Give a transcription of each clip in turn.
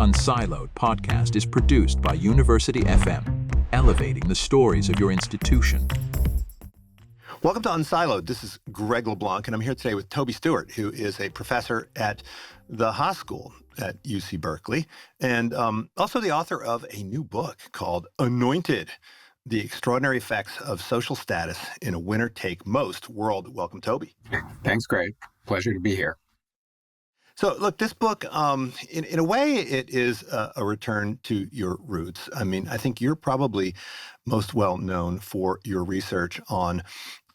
Unsiloed podcast is produced by University FM, elevating the stories of your institution. Welcome to Unsiloed. This is Greg LeBlanc, and I'm here today with Toby Stuart, who is a professor at the Haas School at UC Berkeley, and also the author of a new book called Anointed, The Extraordinary Effects of Social Status in a Winner-Take-Most World. Welcome, Toby. Thanks, Greg. Pleasure to be here. So, look, this book, in a way, it is a return to your roots. I mean, I think you're probably most well known for your research on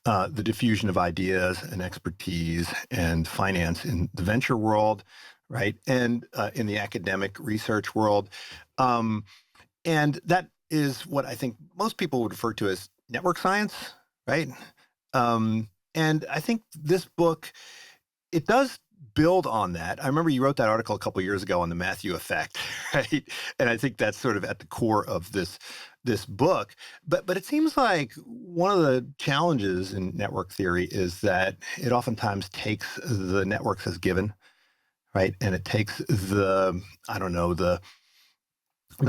the diffusion of ideas and expertise and finance in the venture world, right, and in the academic research world. And that is what I think most people would refer to as network science, right? And I think this book, it does build on that. I remember you wrote that article a couple of years ago on the Matthew effect, right? And I think that's sort of at the core of this book. But it seems like one of the challenges in network theory is that it oftentimes takes the networks as given, right? And it takes the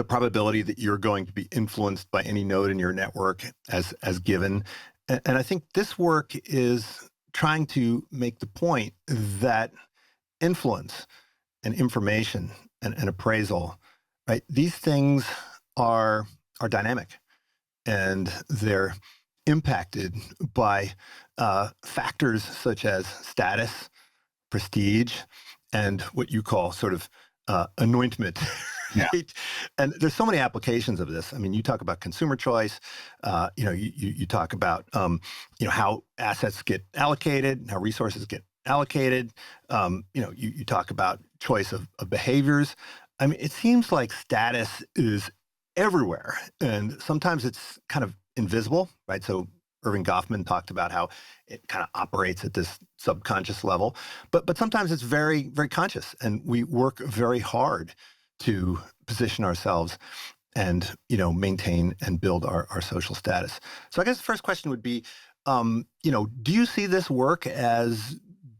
probability that you're going to be influenced by any node in your network as given. And I think this work is trying to make the point that influence and information and appraisal, right? These things are dynamic, and they're impacted by factors such as status, prestige, and what you call sort of anointment. Yeah. Right? And there's so many applications of this. I mean, you talk about consumer choice. You talk about how assets get allocated, how resources get allocated. You talk about choice of behaviors. I mean, it seems like status is everywhere, and sometimes it's kind of invisible, right? So Irving Goffman talked about how it kind of operates at this subconscious level, but sometimes it's very, very conscious, and we work very hard to position ourselves and, maintain and build our social status. So I guess the first question would be, do you see this work as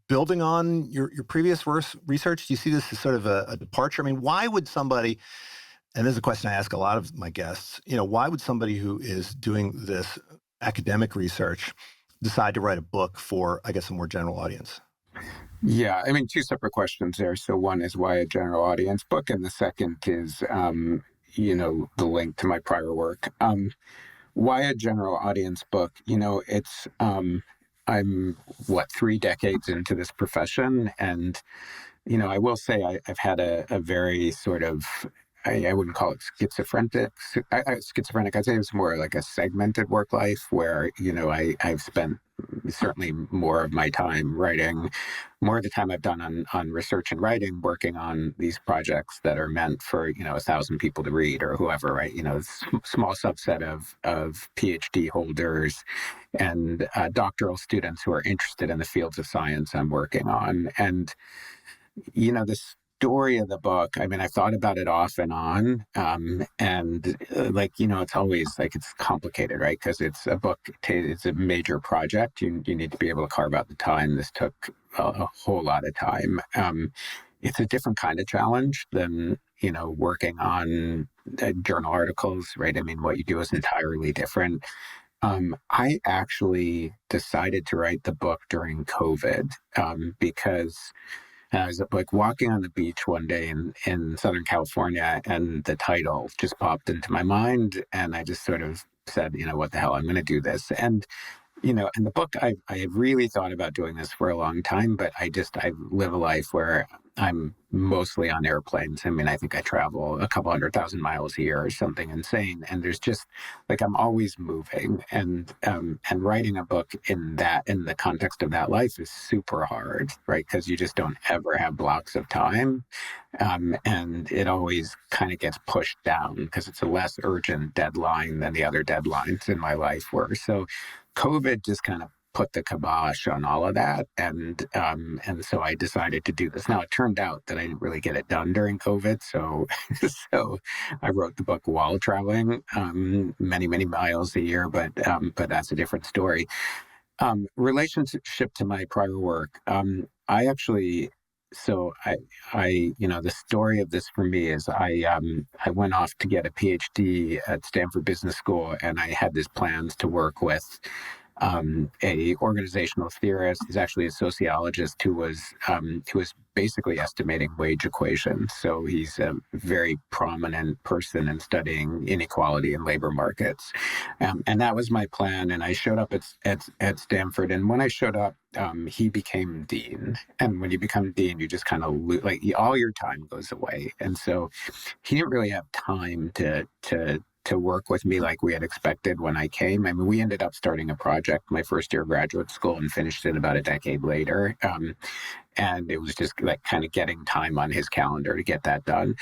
building on your previous research? Do you see this as sort of a departure? I mean, why would somebody, and this is a question I ask a lot of my guests, why would somebody who is doing this academic research decide to write a book for, I guess, a more general audience? Yeah, I mean, two separate questions there. So one is why a general audience book, and the second is, the link to my prior work. Why a general audience book? I'm 3 decades into this profession, and I will say I've had a very sort of, I wouldn't call it schizophrenic. I'd say it's more like a segmented work life where, I've spent certainly more of my time writing, more of the time I've done on research and writing, working on these projects that are meant for, 1,000 people to read or whoever, right? Small subset of PhD holders and doctoral students who are interested in the fields of science I'm working on. And, the story of the book, I mean, I thought about it off and on. It's always like, it's complicated, right? Because it's a book, it's a major project. You need to be able to carve out the time. This took a whole lot of time. It's a different kind of challenge than, working on journal articles, right? I mean, what you do is entirely different. I actually decided to write the book during COVID because I was like walking on the beach one day in Southern California, and the title just popped into my mind, and I just sort of said, what the hell, I'm going to do this. And, in the book, I have really thought about doing this for a long time, but I live a life where I'm mostly on airplanes. I mean, I think I travel a couple 100,000 miles a year or something insane. And there's just like, I'm always moving, and writing a book in the context of that life is super hard, right? Because you just don't ever have blocks of time. And it always kind of gets pushed down because it's a less urgent deadline than the other deadlines in my life were. So COVID just kind of put the kibosh on all of that. And so I decided to do this. Now, it turned out that I didn't really get it done during COVID. So I wrote the book while traveling many, many miles a year, but that's a different story. Relationship to my prior work. I actually the story of this for me is I went off to get a PhD at Stanford Business School, and I had these plans to work with a organizational theorist. He's actually a sociologist who was basically estimating wage equations. So he's a very prominent person in studying inequality in labor markets, and that was my plan. And I showed up at Stanford, and when I showed up, he became dean. And when you become dean, you just kind of all your time goes away. And so he didn't really have time to work with me like we had expected when I came. I mean, we ended up starting a project my first year of graduate school and finished it about a decade later. And it was just like kind of getting time on his calendar to get that done.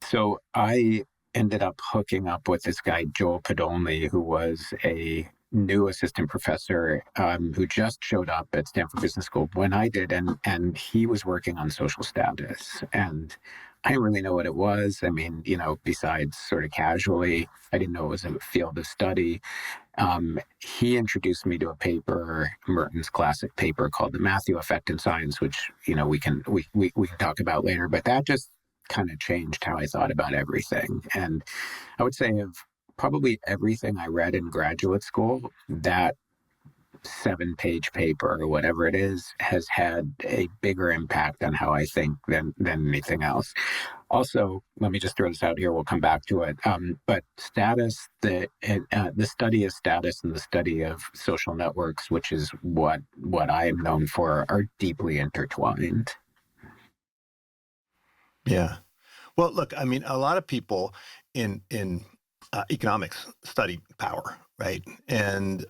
So I ended up hooking up with this guy, Joel Podolny, who was a new assistant professor who just showed up at Stanford Business School when I did. And he was working on social status. And I didn't really know what it was. I mean, besides sort of casually, I didn't know it was a field of study. He introduced me to a paper, Merton's classic paper called The Matthew Effect in Science, which, we can talk about later. But that just kind of changed how I thought about everything. And I would say of probably everything I read in graduate school, that 7-page paper or whatever it is has had a bigger impact on how I think than anything else. Also, let me just throw this out here. We'll come back to it. But status, the study of status and the study of social networks, which is what I am known for, are deeply intertwined. Yeah. Well, look, I mean, a lot of people in economics study power, right? And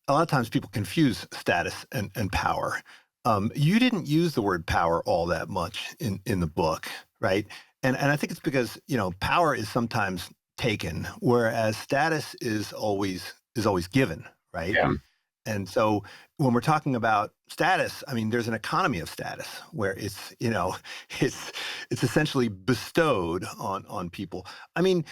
a lot of times people confuse status and power. You didn't use the word power all that much in the book, right? And I think it's because, power is sometimes taken, whereas status is always given, right? Yeah. And so when we're talking about status, I mean, there's an economy of status where it's, it's essentially bestowed on people. I mean,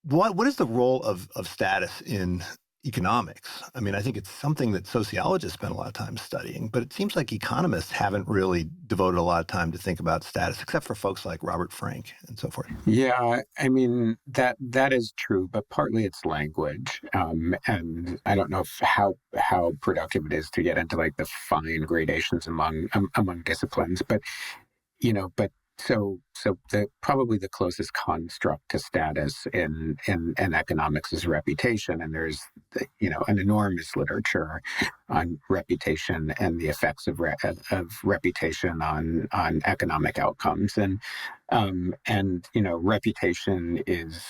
what is the role of status in economics? I mean, I think it's something that sociologists spend a lot of time studying, but it seems like economists haven't really devoted a lot of time to think about status, except for folks like Robert Frank and so forth. Yeah, I mean that is true, but partly it's language, and I don't know how productive it is to get into like the fine gradations among disciplines, but so the probably the closest construct to status in economics is reputation, and there's an enormous literature on reputation and the effects of reputation on economic outcomes, and reputation is,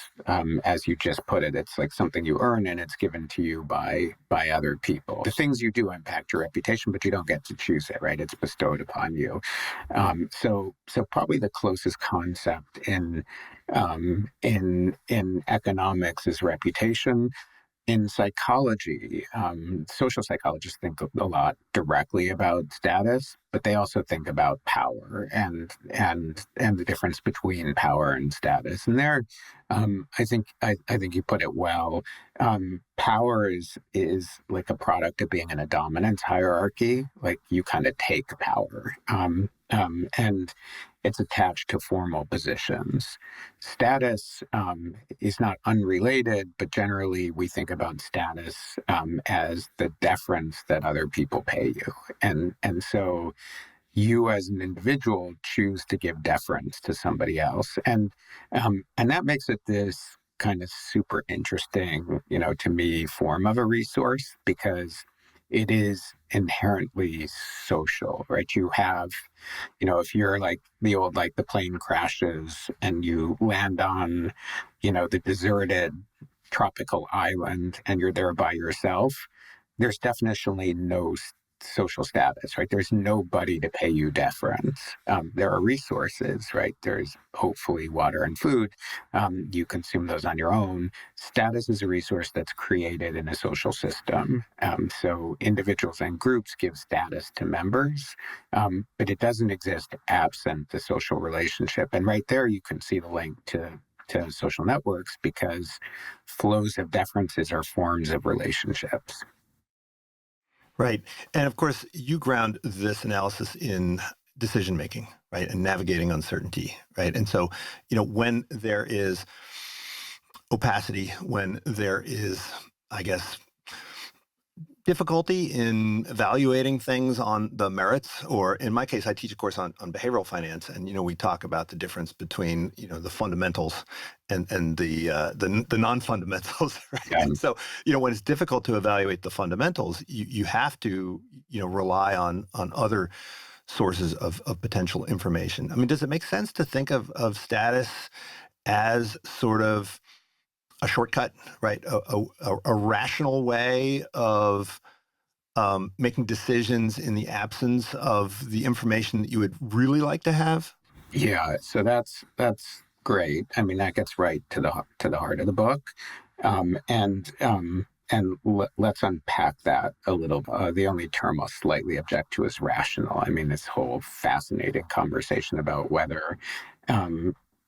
as you just put it, it's like something you earn and it's given to you by other people. The things you do impact your reputation, but you don't get to choose it, right? It's bestowed upon you. So probably the closest concept in economics is reputation. In psychology, social psychologists think a lot directly about status, but they also think about power and the difference between power and status. And there, I think you put it well. Power is like a product of being in a dominance hierarchy. Like you kind of take power, and it's attached to formal positions. Status is not unrelated, but generally we think about status as the deference that other people pay you, and so you as an individual choose to give deference to somebody else, and that makes it this kind of super interesting, to me, form of a resource, because it is inherently social, right? You have, if you're like the plane crashes and you land on, the deserted tropical island and you're there by yourself, there's definitionally no social status, right? There's nobody to pay you deference. There are resources, right? There's hopefully water and food. You consume those on your own. Status is a resource that's created in a social system. So individuals and groups give status to members, but it doesn't exist absent the social relationship. And right there, you can see the link to social networks, because flows of deferences are forms of relationships. Right. And of course, you ground this analysis in decision making, right, and navigating uncertainty, right? And so, when there is opacity, when there is, I guess, difficulty in evaluating things on the merits, or in my case, I teach a course on behavioral finance, and we talk about the difference between the fundamentals and the non-fundamentals, right? Yeah. And so when it's difficult to evaluate the fundamentals, you have to rely on other sources of potential information. I mean, does it make sense to think of status as sort of a shortcut, right? A rational way of making decisions in the absence of the information that you would really like to have? Yeah, so that's great. I mean, that gets right to the heart of the book, and let's unpack that a little. The only term I'll slightly object to is rational. I mean, this whole fascinating conversation about whether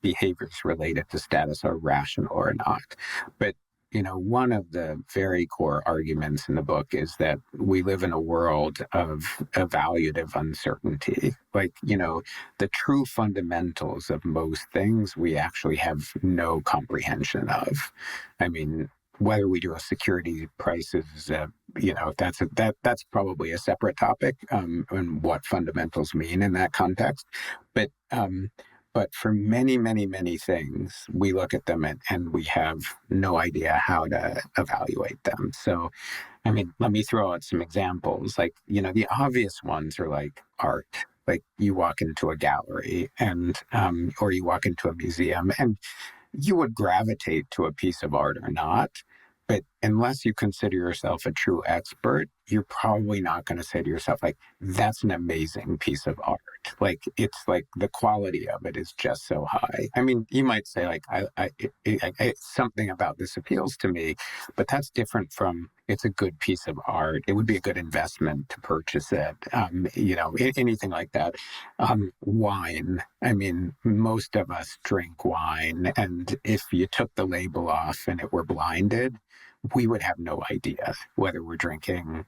behaviors related to status are rational or not. But one of the very core arguments in the book is that we live in a world of evaluative uncertainty. Like, the true fundamentals of most things we actually have no comprehension of. I mean, whether we do a security prices, that's probably a separate topic, and what fundamentals mean in that context. But for many, many, many things, we look at them and we have no idea how to evaluate them. So, I mean, let me throw out some examples. Like, the obvious ones are like art. Like, you walk into a gallery or you walk into a museum, and you would gravitate to a piece of art or not. But unless you consider yourself a true expert, you're probably not going to say to yourself, like, that's an amazing piece of art. Like, it's like the quality of it is just so high. I mean, you might say, like, something about this appeals to me, but that's different from it's a good piece of art. It would be a good investment to purchase it. Anything like that. Wine. I mean, most of us drink wine, and if you took the label off and it were blinded, we would have no idea whether we're drinking,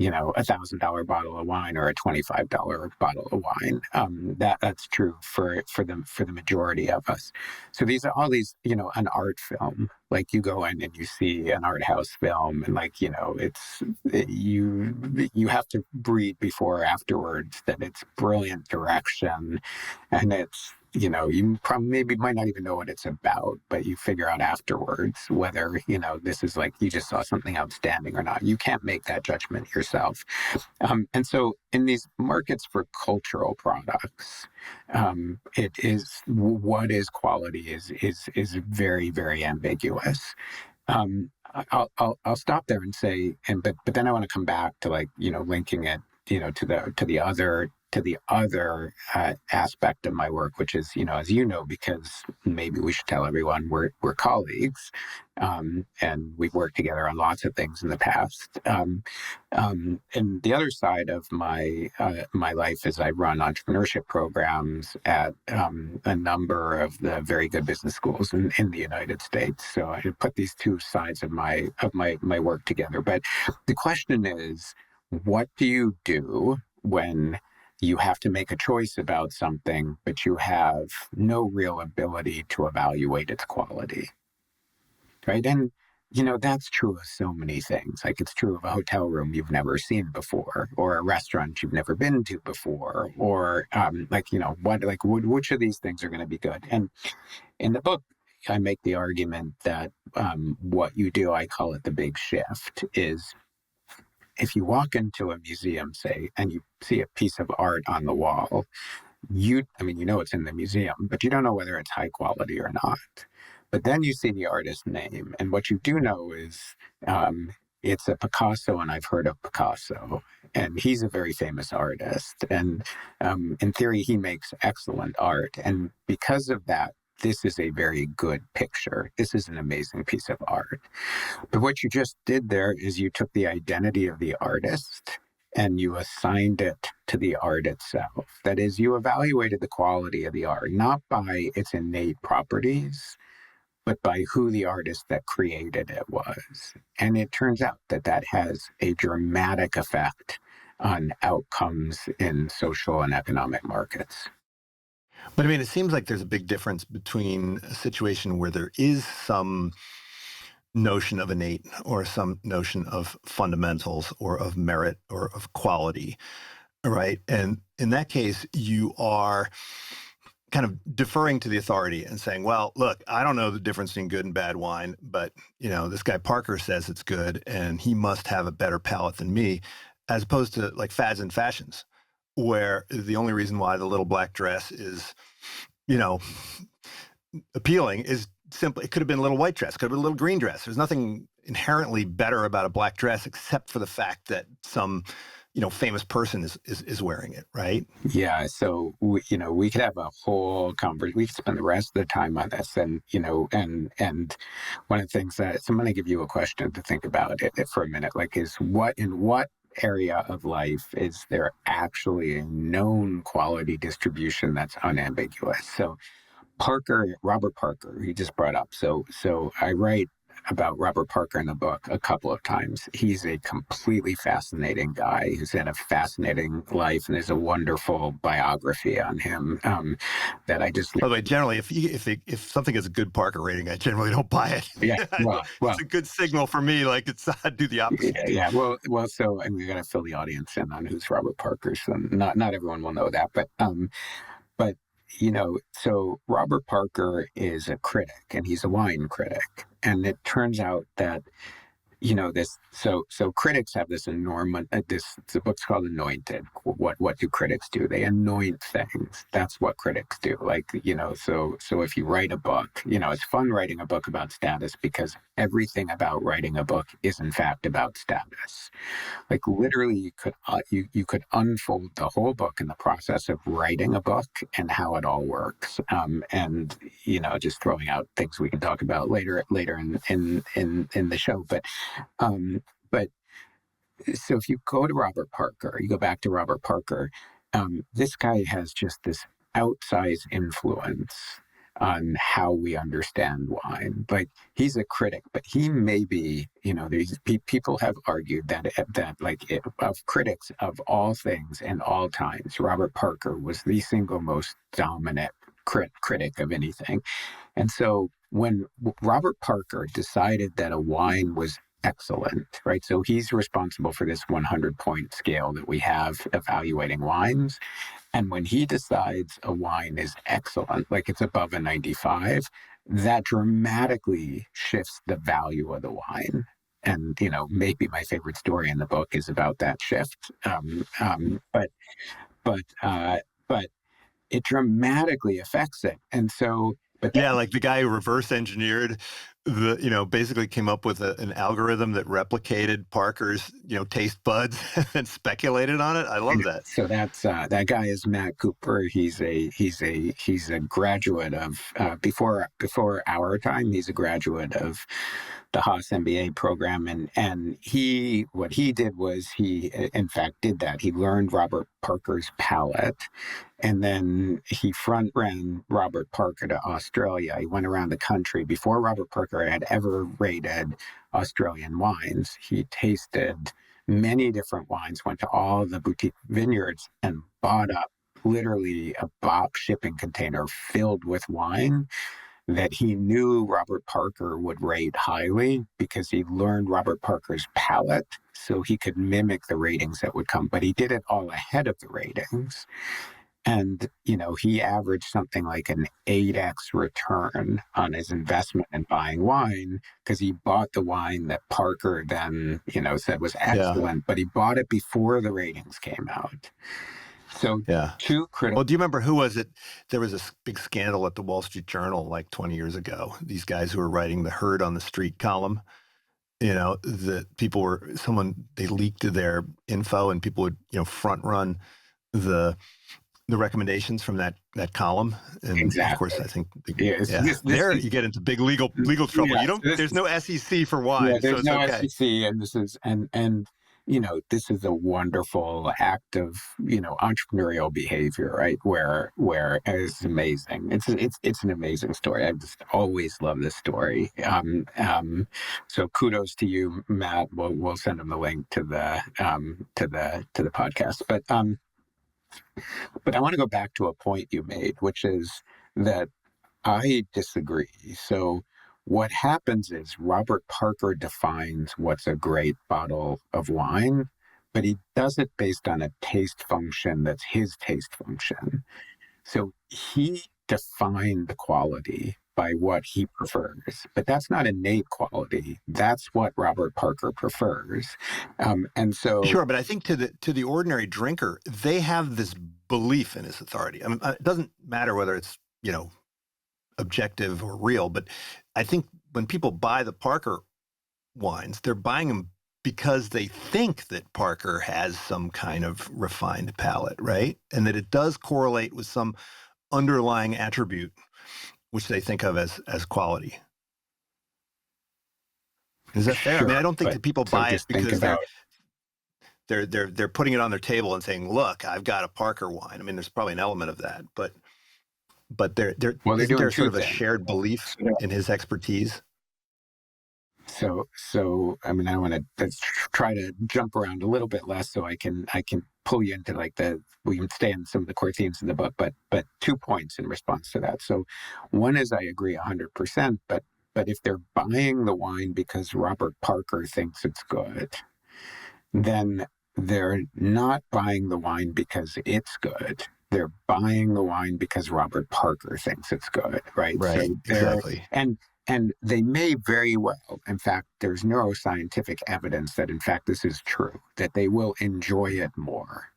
$1,000 bottle of wine or a $25 bottle of wine. That's true for the majority of us. So these are all these, an art film. Like, you go in and you see an art house film, and you have to read before or afterwards that it's brilliant direction, and it's. You probably might not even know what it's about, but you figure out afterwards whether, this is like you just saw something outstanding or not. You can't make that judgment yourself. And so in these markets for cultural products, it is what is quality is very, very ambiguous. I'll stop there and say, but then I want to come back to linking it, to the other aspect of my work, which is, as because maybe we should tell everyone we're colleagues, and we've worked together on lots of things in the past. And the other side of my life is I run entrepreneurship programs at a number of the very good business schools in the United States. So I put these two sides of my work together. But the question is, what do you do when you have to make a choice about something, but you have no real ability to evaluate its quality, right? And, that's true of so many things. Like, it's true of a hotel room you've never seen before, or a restaurant you've never been to before, or which of these things are going to be good? And in the book, I make the argument that what you do, I call it the big shift, is if you walk into a museum, say, and you see a piece of art on the wall, it's in the museum, but you don't know whether it's high quality or not. But then you see the artist's name, and what you do know is it's a Picasso, and I've heard of Picasso, and he's a very famous artist. And in theory, he makes excellent art. And because of that, this is a very good picture. This is an amazing piece of art. But what you just did there is you took the identity of the artist and you assigned it to the art itself. That is, you evaluated the quality of the art, not by its innate properties, but by who the artist that created it was. And it turns out that has a dramatic effect on outcomes in social and economic markets. But I mean, it seems like there's a big difference between a situation where there is some notion of innate or some notion of fundamentals or of merit or of quality, right? And in that case, you are kind of deferring to the authority and saying, well, look, I don't know the difference between good and bad wine, but this guy Parker says it's good and he must have a better palate than me, as opposed to like fads and fashions, where the only reason why the little black dress is, appealing is simply, it could have been a little white dress, could have been a little green dress. There's nothing inherently better about a black dress except for the fact that some famous person is wearing it, right? Yeah. So we could have a whole conversation. We could spend the rest of the time on this, and and one of the things that, so I'm going to give you a question to think about it for a minute. Like, in what area of life is there actually a known quality distribution that's unambiguous? So Robert Parker, he just brought up. So I write about Robert Parker in the book a couple of times. He's a completely fascinating guy who's had a fascinating life, and there's a wonderful biography on him that I just. By the way, generally, if something has a good Parker rating, I generally don't buy it. Yeah, well, it's a good signal for me. Like, I do the opposite. Yeah. Well. So, and we got to fill the audience in on who's Robert Parker. So not everyone will know that, but. So Robert Parker is a critic, and he's a wine critic. And it turns out that, so critics have this enormous, the book's called Anointed. What do critics do? They anoint things. That's what critics do. Like, so if you write a book, it's fun writing a book about status because everything about writing a book is in fact about status. Like, literally, you could unfold the whole book in the process of writing a book and how it all works. And just throwing out things we can talk about later in the show. But so if you go to Robert Parker, you go back to Robert Parker, this guy has just this outsized influence on how we understand wine. Like, he's a critic, but he may be, people have argued that of critics of all things and all times, Robert Parker was the single most dominant critic of anything. And so when Robert Parker decided that a wine was excellent, right? So he's responsible for this 100-point scale that we have evaluating wines. And when he decides a wine is excellent, like it's above a 95, that dramatically shifts the value of the wine. And, maybe my favorite story in the book is about that shift. But it dramatically affects it. And so, like the guy who reverse engineered basically came up with an algorithm that replicated Parker's, taste buds and speculated on it. I love that. So that's that guy is Matt Cooper. He's a graduate of before our time. He's a graduate of the Haas MBA program, and what he did was he in fact did that. He learned Robert Parker's palate. And then he front ran Robert Parker to Australia. He went around the country. Before Robert Parker had ever rated Australian wines, he tasted many different wines, went to all the boutique vineyards and bought up literally a box shipping container filled with wine that he knew Robert Parker would rate highly because he learned Robert Parker's palate so he could mimic the ratings that would come. But he did it all ahead of the ratings. And, he averaged something like an 8x return on his investment in buying wine because he bought the wine that Parker then, said was excellent, but he bought it before the ratings came out. So two critical. Well, do you remember who was it? There was a big scandal at the Wall Street Journal like 20 years ago. These guys who were writing the Herd on the Street column, that they leaked their info and people would, front run the recommendations from that column. And exactly. Of course, I think you get into big legal trouble. Yeah, there's no SEC for wine. Yeah, there's so it's no okay. SEC, and this is and this is a wonderful act of, entrepreneurial behavior, right? Where it's amazing. It's an amazing story. I just always love this story. So kudos to you, Matt. We'll send him the link to the podcast. But I want to go back to a point you made, which is that I disagree. So what happens is Robert Parker defines what's a great bottle of wine, but he does it based on a taste function that's his taste function. So he defined the quality by what he prefers, but that's not innate quality. That's what Robert Parker prefers. And so Sure, but I think to the ordinary drinker, they have this belief in his authority. I mean, it doesn't matter whether it's, objective or real, but I think when people buy the Parker wines, they're buying them because they think that Parker has some kind of refined palate, right? And that it does correlate with some underlying attribute which they think of as quality. Is that fair? Sure, I mean, I don't think that people buy it because they're putting it on their table and saying, "Look, I've got a Parker wine." I mean, there's probably an element of that, but isn't there sort of a shared belief in his expertise? So I mean, I want to try to jump around a little bit less so I can pull you into we can stay in some of the core themes in the book, but 2 points in response to that. So one is I agree 100%, but if they're buying the wine because Robert Parker thinks it's good, then they're not buying the wine because it's good. They're buying the wine because Robert Parker thinks it's good, right? Right, So exactly. And they may very well, in fact, there's neuroscientific evidence that, in fact, this is true, that they will enjoy it more.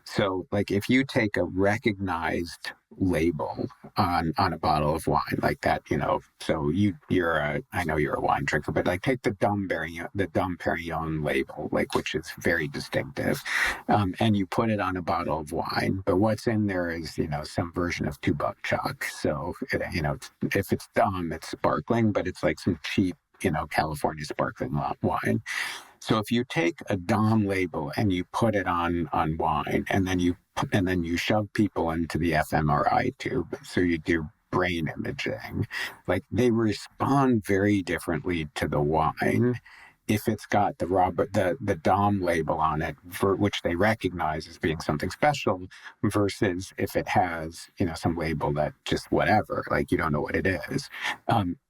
So, like, if you take a recognized label on a bottle of wine like that, so I know you're a wine drinker, but like take the Dom Perignon label, like, which is very distinctive, and you put it on a bottle of wine, but what's in there is, some version of 2 buck chuck. So, if it's Dom, it's sparkling, but it's like some cheap, California sparkling wine. So if you take a Dom label and you put it on wine, and then you shove people into the fMRI tube, so you do brain imaging, like, they respond very differently to the wine if it's got the Dom label on it, for which they recognize as being something special, versus if it has, some label that just whatever, like, you don't know what it is,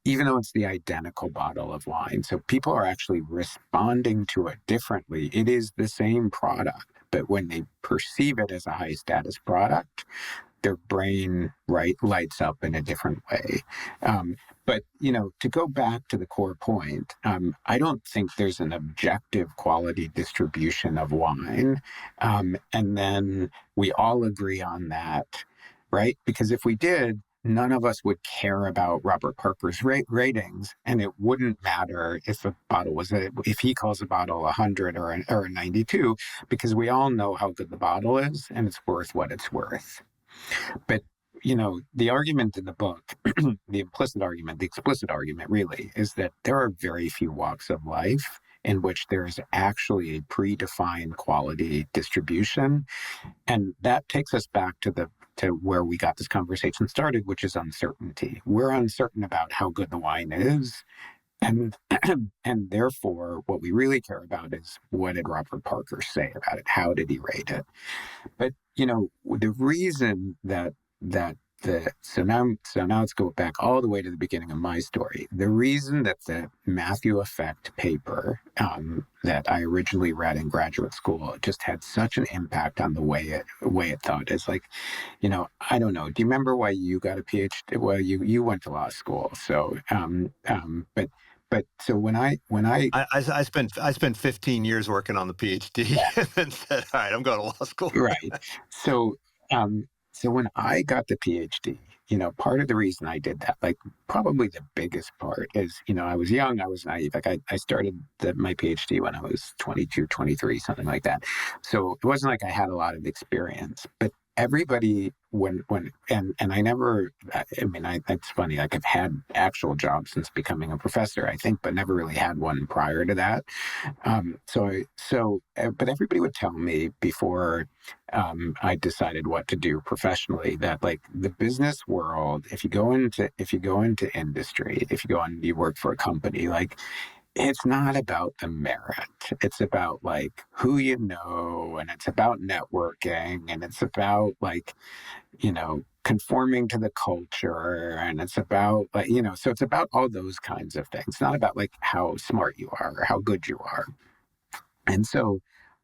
even though it's the identical bottle of wine. So people are actually responding to it differently. It is the same product, but when they perceive it as a high status product, their brain lights up in a different way. But, to go back to the core point, I don't think there's an objective quality distribution of wine. And then we all agree on that, right? Because if we did, none of us would care about Robert Parker's ratings, and it wouldn't matter if if he calls a bottle 100 or a 92, because we all know how good the bottle is, and it's worth what it's worth. But, the argument in the book, the explicit argument really, is that there are very few walks of life in which there is actually a predefined quality distribution. And that takes us back to where we got this conversation started, which is uncertainty. We're uncertain about how good the wine is. And and therefore, what we really care about is, what did Robert Parker say about it? How did he rate it? But, the reason so now let's go back all the way to the beginning of my story. The reason that the Matthew Effect paper that I originally read in graduate school just had such an impact on the way it thought is, like, I don't know. Do you remember why you got a PhD? Well, you went to law school, so but so when I spent 15 years working on the PhD, and then said, "All right, I'm going to law school." Right. So when I got the PhD, part of the reason I did that, like, probably the biggest part is, I was young, I was naive. Like, I started my PhD when I was 22, 23, something like that. So it wasn't like I had a lot of experience, but everybody and I never, I mean, it's funny, like I've had actual jobs since becoming a professor, I think, but never really had one prior to that. But everybody would tell me before I decided what to do professionally that like the business world, if you go into industry, if you go on, you work for a company, like it's not about the merit. It's about like who you know, and it's about networking, and it's about like, conforming to the culture, and it's about like, so it's about all those kinds of things. It's not about like how smart you are or how good you are. And so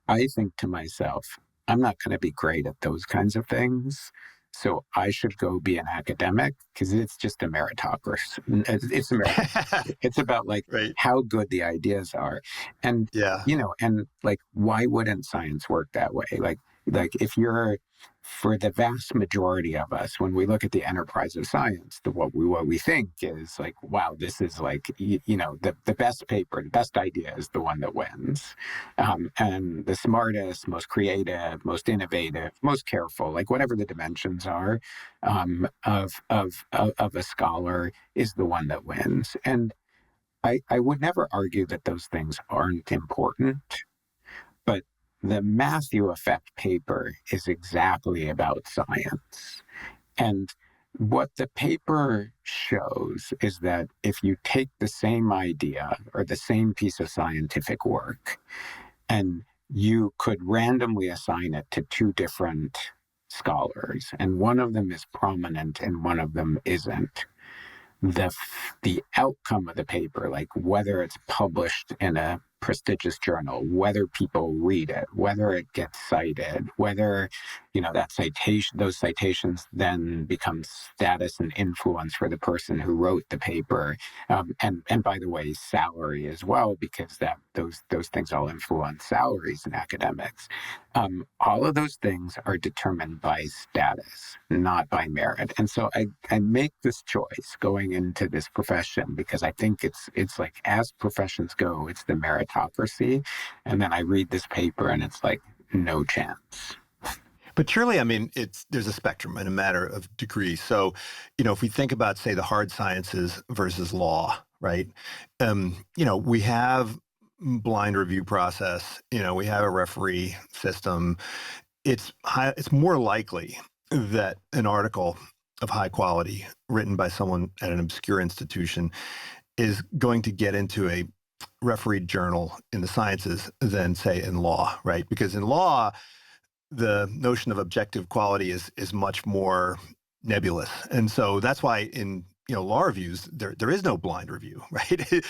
I think to myself, I'm not going to be great at those kinds of things. So I should go be an academic because it's just a meritocracy. It's a meritocracy. It's about like Right. how good the ideas are. And, Yeah. and like, why wouldn't science work that way? Like if you're, for the vast majority of us, when we look at the enterprise of science, what we think is like, wow, this is like, the best paper, the best idea is the one that wins. And the smartest, most creative, most innovative, most careful, like whatever the dimensions are of a scholar is the one that wins. And I would never argue that those things aren't important, but the Matthew effect paper is exactly about science. And what the paper shows is that if you take the same idea or the same piece of scientific work and you could randomly assign it to two different scholars, and one of them is prominent and one of them isn't, the outcome of the paper, like whether it's published in a prestigious journal, whether people read it, whether it gets cited, whether those citations then become status and influence for the person who wrote the paper, and by the way, salary as well, because those things all influence salaries in academics. All of those things are determined by status, not by merit. And so I make this choice going into this profession because I think it's like, as professions go, it's the meritocracy. And then I read this paper and it's like, no chance. But surely, I mean, there's a spectrum and a matter of degree. So, if we think about, say, the hard sciences versus law, right? We have blind review process. We have a referee system. It's more likely that an article of high quality written by someone at an obscure institution is going to get into a refereed journal in the sciences than, say, in law, right? Because in law, the notion of objective quality is much more nebulous. And so that's why in law reviews, there is no blind review, right?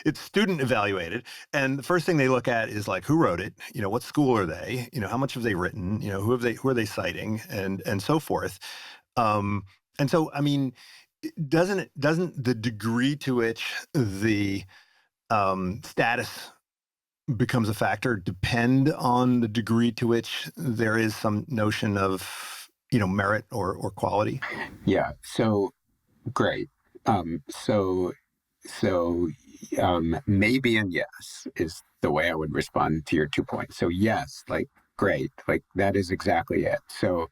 It's student evaluated. And the first thing they look at is like, who wrote it? What school are they? How much have they written? Who are they citing? And so forth. And so, I mean, doesn't the degree to which the status becomes a factor depend on the degree to which there is some notion of merit or quality? Yeah. So great. So maybe and yes is the way I would respond to your 2 points. So yes, like great, like that is exactly it. So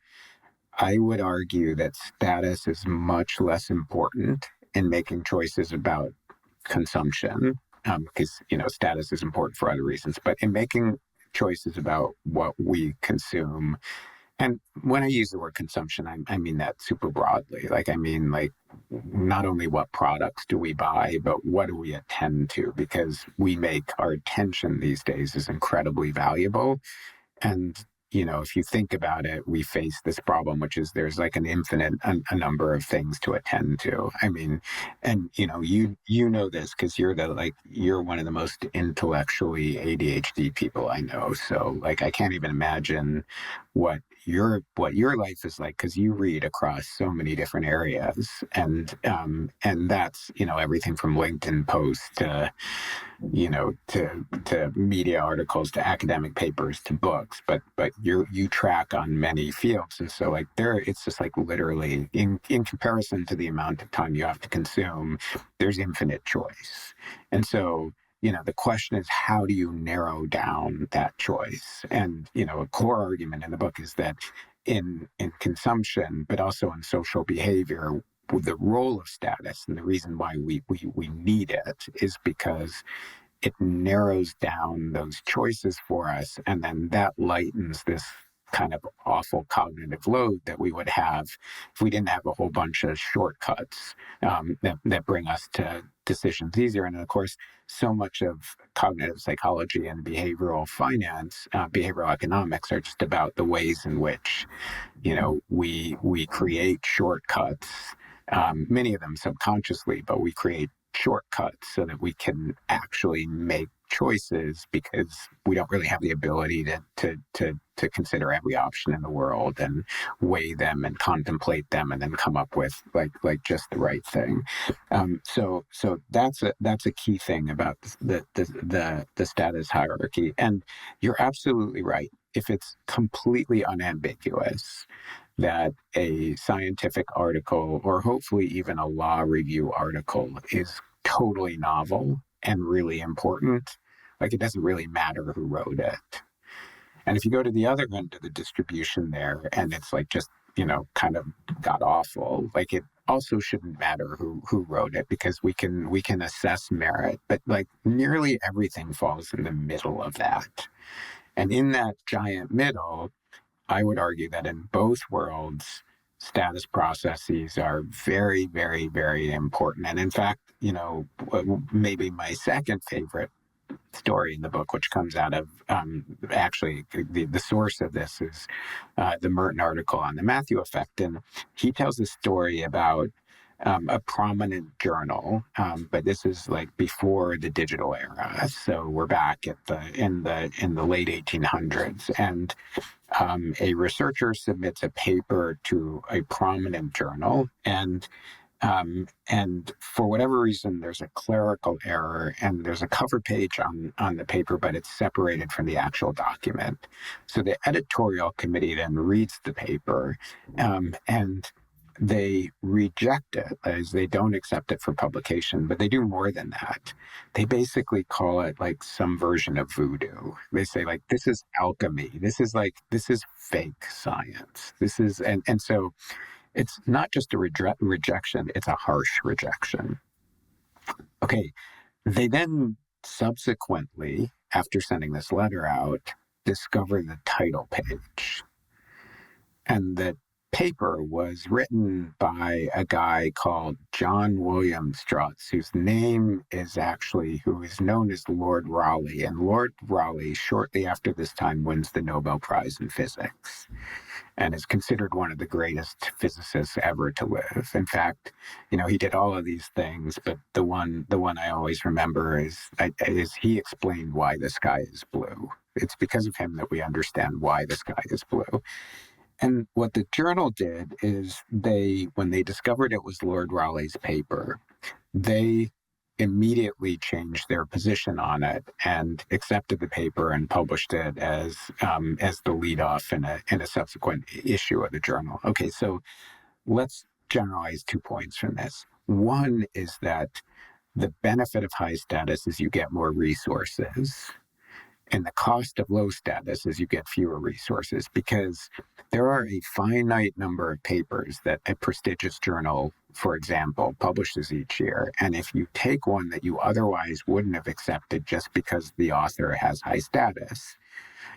I would argue that status is much less important in making choices about consumption, because status is important for other reasons, but in making choices about what we consume. And when I use the word consumption, I mean that super broadly. Like, I mean, like, not only what products do we buy, but what do we attend to? Because our attention these days is incredibly valuable. And, if you think about it, we face this problem, which is there's like an infinite a number of things to attend to. I mean, and, you know this because you're one of the most intellectually ADHD people I know. So like, I can't even imagine what your life is like because you read across so many different areas, and that's everything from LinkedIn posts to to media articles to academic papers to books, but you track on many fields, and so like it's just like literally in comparison to the amount of time you have to consume, there's infinite choice, and so the question is, how do you narrow down that choice? And a core argument in the book is that in consumption, but also in social behavior. The role of status and the reason why we need it is because it narrows down those choices for us, and then that lightens this kind of awful cognitive load that we would have if we didn't have a whole bunch of shortcuts that bring us to decisions easier. And of course, so much of cognitive psychology and behavioral finance, behavioral economics, are just about the ways in which we create shortcuts, many of them subconsciously, but we create shortcuts so that we can actually make choices because we don't really have the ability to consider every option in the world and weigh them and contemplate them and then come up with like just the right thing. So that's a key thing about the status hierarchy. And you're absolutely right. If it's completely unambiguous that a scientific article or hopefully even a law review article is totally novel and really important, like it doesn't really matter who wrote it. And if you go to the other end of the distribution there and it's like just, kind of god awful, like it also shouldn't matter who wrote it because we can assess merit, but like nearly everything falls in the middle of that. And in that giant middle, I would argue that in both worlds, status processes are very, very, very important. And in fact, maybe my second favorite story in the book, which comes out of actually the source of this is the Merton article on the Matthew effect. And he tells a story about a prominent journal, but this is like before the digital era. So we're back in the late 1800s, and a researcher submits a paper to a prominent journal, and for whatever reason, there's a clerical error, and there's a cover page on the paper, but it's separated from the actual document. So the editorial committee then reads the paper, and they reject it, as they don't accept it for publication, but they do more than that. They basically call it like some version of voodoo. They say like, this is alchemy. This is fake science. And so it's not just a rejection, it's a harsh rejection. Okay, they then subsequently, after sending this letter out, discover the title page. And the paper was written by a guy called John William Strauss, who is known as Lord Rayleigh. And Lord Rayleigh, shortly after this time, wins the Nobel Prize in Physics and is considered one of the greatest physicists ever to live. In fact, he did all of these things, but the one I always remember is he explained why the sky is blue. It's because of him that we understand why the sky is blue. And what the journal did is when they discovered it was Lord Raleigh's paper, they immediately changed their position on it and accepted the paper and published it as the lead off in a subsequent issue of the journal. Okay, so let's generalize 2 points from this. One is that the benefit of high status is you get more resources. And the cost of low status is you get fewer resources, because there are a finite number of papers that a prestigious journal, for example, publishes each year. And if you take one that you otherwise wouldn't have accepted just because the author has high status,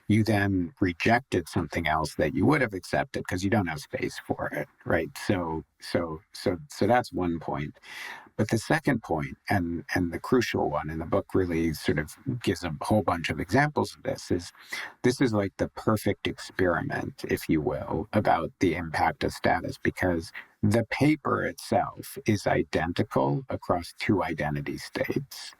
you then rejected something else that you would have accepted because you don't have space for it, right? So that's one point. But the second point, and the crucial one, and the book really sort of gives a whole bunch of examples of this is like the perfect experiment, if you will, about the impact of status, because the paper itself is identical across two identity states.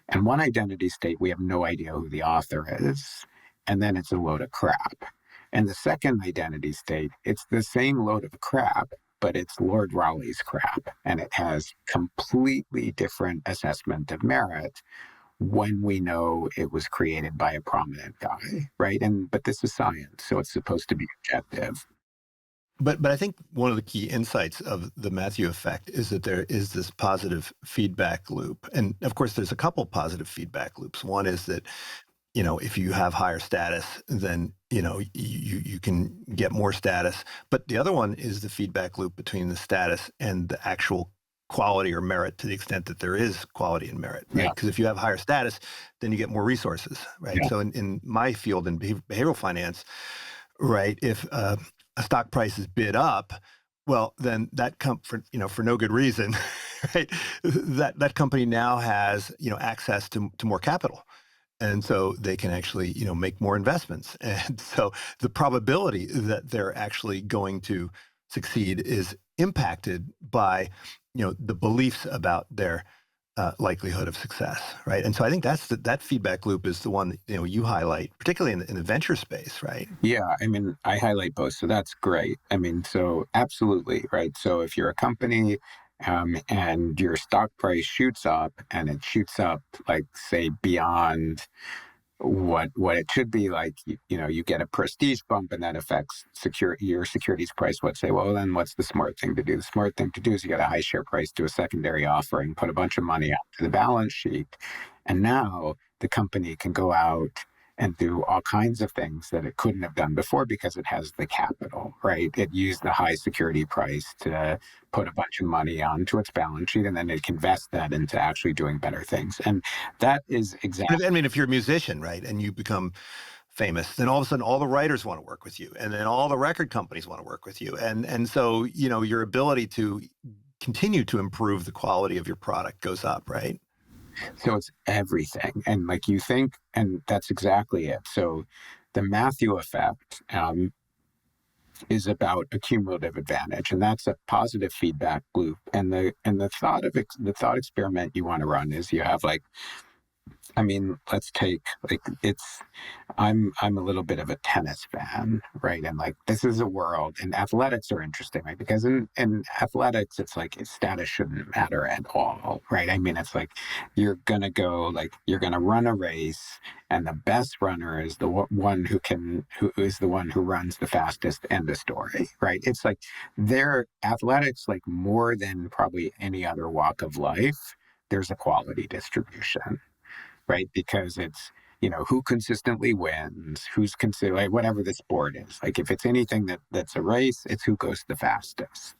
And one identity state, we have no idea who the author is, and then it's a load of crap. And the second identity state, it's the same load of crap, but it's Lord Raleigh's crap, and it has completely different assessment of merit when we know it was created by a prominent guy, right? But this is science, so it's supposed to be objective. But I think one of the key insights of the Matthew effect is that there is this positive feedback loop. And of course, there's a couple positive feedback loops. One is that if you have higher status, then, you can get more status. But the other one is the feedback loop between the status and the actual quality or merit, to the extent that there is quality and merit, right? Yeah. Because if you have higher status, then you get more resources, right? Yeah. So in my field, in behavioral finance, right, if a stock price is bid up, well, then that for no good reason, right? That company now has access to more capital, and so they can actually make more investments, and so the probability that they're actually going to succeed is impacted by the beliefs about their likelihood of success, right? And so I think that feedback loop is the one that you highlight, particularly in the venture space, right? Yeah, I mean, I highlight both, so that's great. I mean, so absolutely, right? So if you're a company and your stock price shoots up and it shoots up, like, say, beyond what it should be, like, you get a prestige bump and that affects your securities price. Let's say, well, then what's the smart thing to do? The smart thing to do is you get a high share price, do a secondary offering, put a bunch of money onto the balance sheet, and now the company can go out and do all kinds of things that it couldn't have done before because it has the capital, right? It used the high security price to put a bunch of money onto its balance sheet, and then it can invest that into actually doing better things. And that is exactly. I mean, if you're a musician, right, and you become famous, then all of a sudden all the writers want to work with you, and then all the record companies want to work with you, and so your ability to continue to improve the quality of your product goes up, right? So it's everything. And like you think, and that's exactly it. So the Matthew effect is about a cumulative advantage, and that's a positive feedback loop. And the thought experiment you want to run is you have, like, I mean, let's take, like, I'm a little bit of a tennis fan, right? And, like, this is a world, and athletics are interesting, right? Because in athletics, it's like status shouldn't matter at all, right? I mean, it's like you're gonna run a race, and the best runner is the one who is the one who runs the fastest. End of story, right? It's like their athletics, like, more than probably any other walk of life, there's a quality distribution, right? Because it's, who consistently wins, who's considered, like, whatever the sport is. Like, if it's anything that's a race, it's who goes the fastest,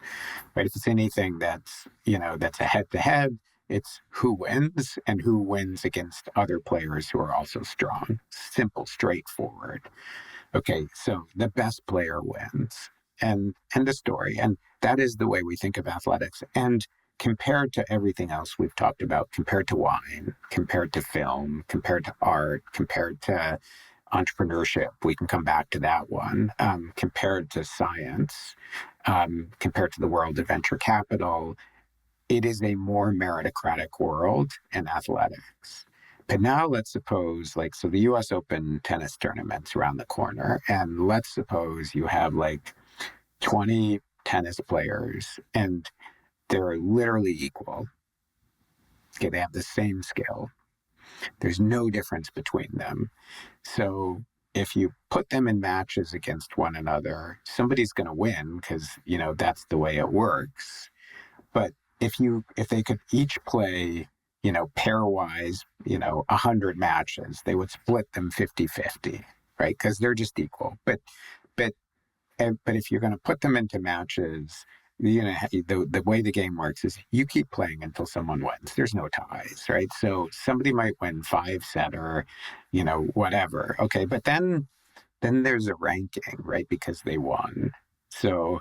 right? If it's anything that's a head to head, it's who wins and who wins against other players who are also strong. Simple, straightforward. Okay, so the best player wins, and end of story. And that is the way we think of athletics. And compared to everything else we've talked about, compared to wine, compared to film, compared to art, compared to entrepreneurship, we can come back to that one, compared to science, compared to the world of venture capital, it is a more meritocratic world in athletics. But now let's suppose, like, so the US Open tennis tournament's around the corner, and let's suppose you have, like, 20 tennis players, and they're literally equal. Okay, they have the same skill. There's no difference between them. So if you put them in matches against one another, somebody's going to win because, that's the way it works. But if they could each play, pairwise, 100 matches, they would split them 50-50, right? Because they're just equal. But if you're going to put them into matches, the way the game works is you keep playing until someone wins. There's no ties, right? So somebody might win 5-set or, whatever. Okay, but then there's a ranking, right? Because they won. So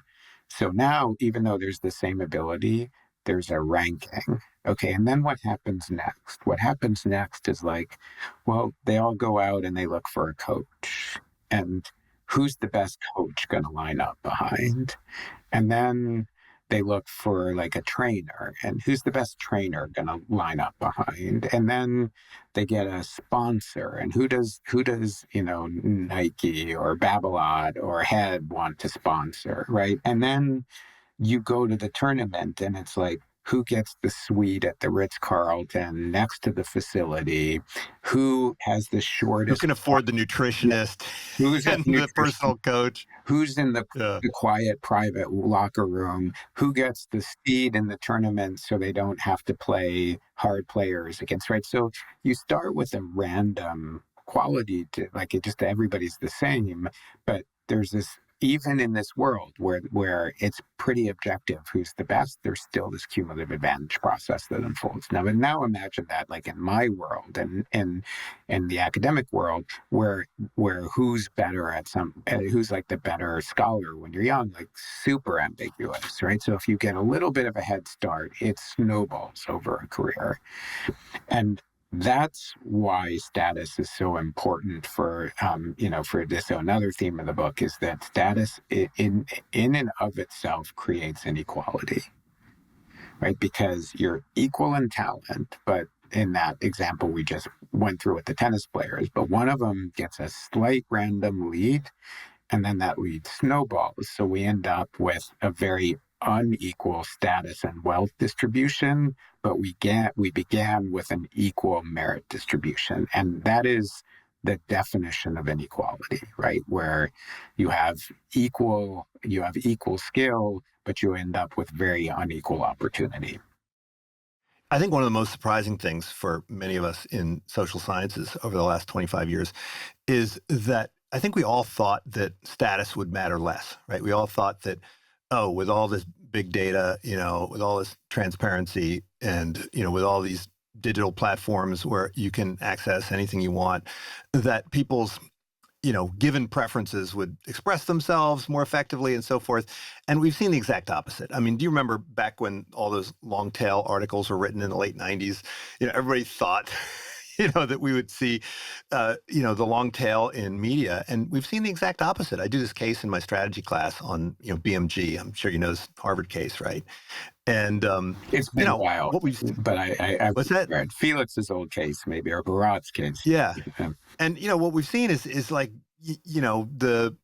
now, even though there's the same ability, there's a ranking. Okay, and then what happens next? What happens next is, like, well, they all go out and they look for a coach. And who's the best coach going to line up behind? And then they look for, like, a trainer, and who's the best trainer going to line up behind? And then they get a sponsor, and who does Nike or Babolat or Head want to sponsor, right? And then you go to the tournament, and it's like, who gets the suite at the Ritz-Carlton next to the facility? Who has the shortest? Who can afford the nutritionist Who's and the personal coach? Who's in the quiet, private locker room? Who gets the speed in the tournament so they don't have to play hard players against, right? So you start with a random quality to like it just everybody's the same, but there's this even in this world where it's pretty objective who's the best, there's still this cumulative advantage process that unfolds. Now imagine that like in my world and in the academic world where who's better at who's like the better scholar when you're young, like super ambiguous, right? So if you get a little bit of a head start, it snowballs over a career. And that's why status is so important for for this. So another theme of the book is that status in and of itself creates inequality, right? Because you're equal in talent, but in that example we just went through with the tennis players, but one of them gets a slight random lead, and then that lead snowballs. So we end up with a very unequal status and wealth distribution, but we began with an equal merit distribution. And that is the definition of inequality, right? Where you have equal skill, but you end up with very unequal opportunity. I think one of the most surprising things for many of us in social sciences over the last 25 years is that I think we all thought that status would matter less, right? We all thought that, oh, with all this big data, with all this transparency and, with all these digital platforms where you can access anything you want, that people's, given preferences would express themselves more effectively and so forth. And we've seen the exact opposite. I mean, do you remember back when all those long tail articles were written in the late 90s? Everybody thought, that we would see, the long tail in media. And we've seen the exact opposite. I do this case in my strategy class on, BMG. I'm sure you know this Harvard case, right? And, it's been a while, but I what's that? Read Felix's old case, maybe, or Barat's case. Yeah. And, what we've seen is like, the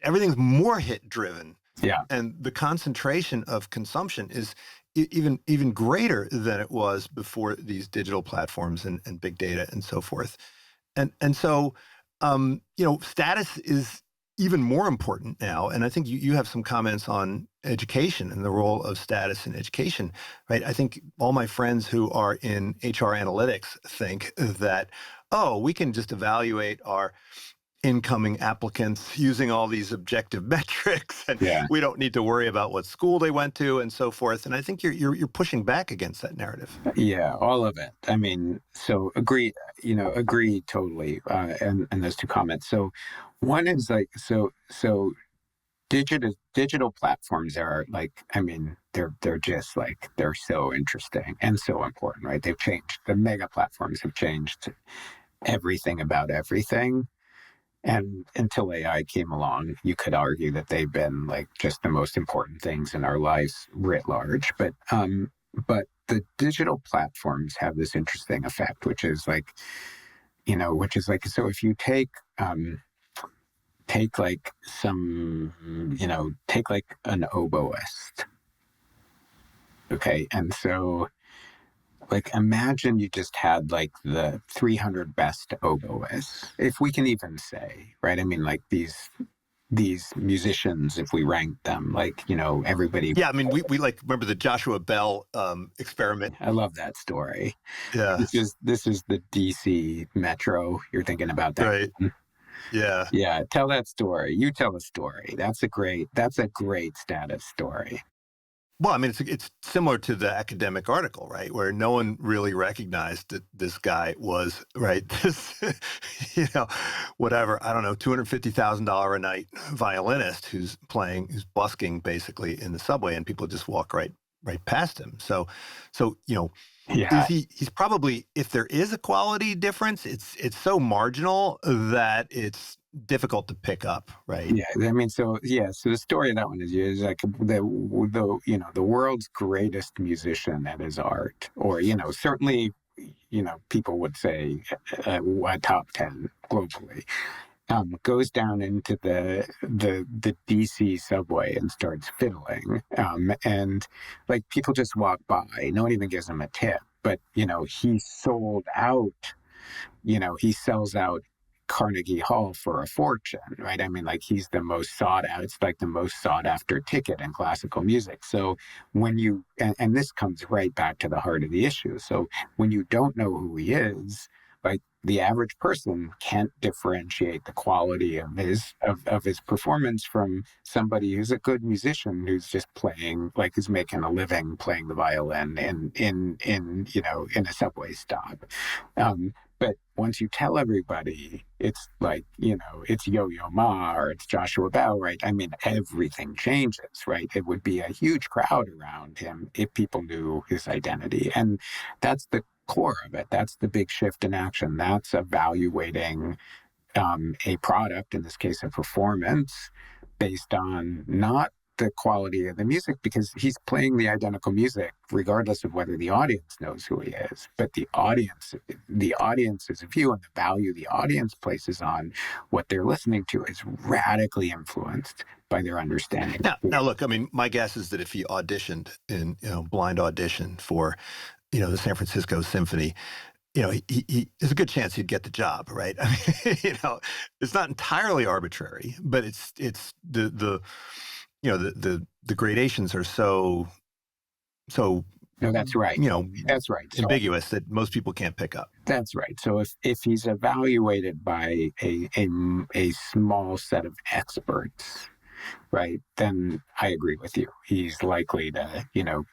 everything's more hit driven. Yeah. And the concentration of consumption is even greater than it was before these digital platforms and big data and so forth. And so, status is even more important now. And I think you have some comments on education and the role of status in education, right? I think all my friends who are in HR analytics think that, oh, we can just evaluate our incoming applicants using all these objective metrics, and we don't need to worry about what school they went to and so forth. And I think you're pushing back against that narrative. Yeah, all of it. I mean, so agree totally. And those two comments. So one is like, so digital platforms are like, I mean, they're just like, they're so interesting and so important, right? They've changed. The mega platforms have changed everything about everything. And until AI came along, you could argue that they've been like just the most important things in our lives writ large. But the digital platforms have this interesting effect, which is like, so if you take like an oboist, okay, and so like imagine you just had like the 300 best oboists, if we can even say, right? I mean, like these musicians, if we ranked them, like, everybody. Yeah, I mean, we like remember the Joshua Bell experiment. I love that story. Yeah. This is the DC Metro. You're thinking about that. Right. Yeah. Yeah. Tell that story. You tell a story. That's a great status story. Well, I mean, it's similar to the academic article, right, where no one really recognized that this guy was, right, this, whatever, I don't know, $250,000 a night violinist who's busking basically in the subway, and people just walk right past him. So he's probably, if there is a quality difference, it's so marginal that it's difficult to pick up, right? Yeah, I mean, so the story of that one is like the world's greatest musician at his art, or certainly people would say a top 10 globally, goes down into the DC subway and starts fiddling, and like people just walk by, no one even gives him a tip, but he sold out. He sells out Carnegie Hall for a fortune, right? I mean, like he's the most sought out. It's like the most sought after ticket in classical music. So when you, and this comes right back to the heart of the issue. So when you don't know who he is, like the average person can't differentiate the quality of his performance from somebody who's a good musician who's just playing, like who's making a living playing the violin in a subway stop. But once you tell everybody it's like, it's Yo-Yo Ma or it's Joshua Bell, right? I mean, everything changes, right? It would be a huge crowd around him if people knew his identity. And that's the core of it. That's the big shift in action. That's evaluating a product, in this case, a performance, based on not the quality of the music, because he's playing the identical music regardless of whether the audience knows who he is. But the audience's view and the value the audience places on what they're listening to is radically influenced by their understanding. Now, look, I mean, my guess is that if he auditioned in, blind audition for, the San Francisco Symphony, there's a good chance he'd get the job, right? I mean, it's not entirely arbitrary, but it's the gradations are so. No, that's right. That's right. Ambiguous that most people can't pick up. That's right. So if he's evaluated by a small set of experts, right, then I agree with you. He's likely to,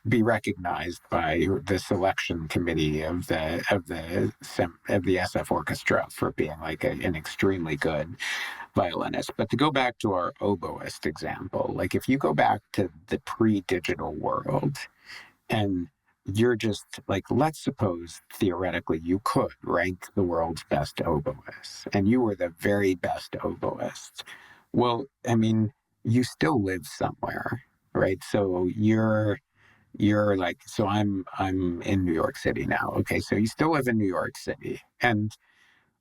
be recognized by the selection committee of the SF orchestra for being like an extremely good violinist. But to go back to our oboist example, like if you go back to the pre-digital world and you're just like, let's suppose theoretically you could rank the world's best oboists and you were the very best oboist. Well, I mean, you still live somewhere, right? So you're like, so I'm in New York City now. Okay, so you still live in New York City, and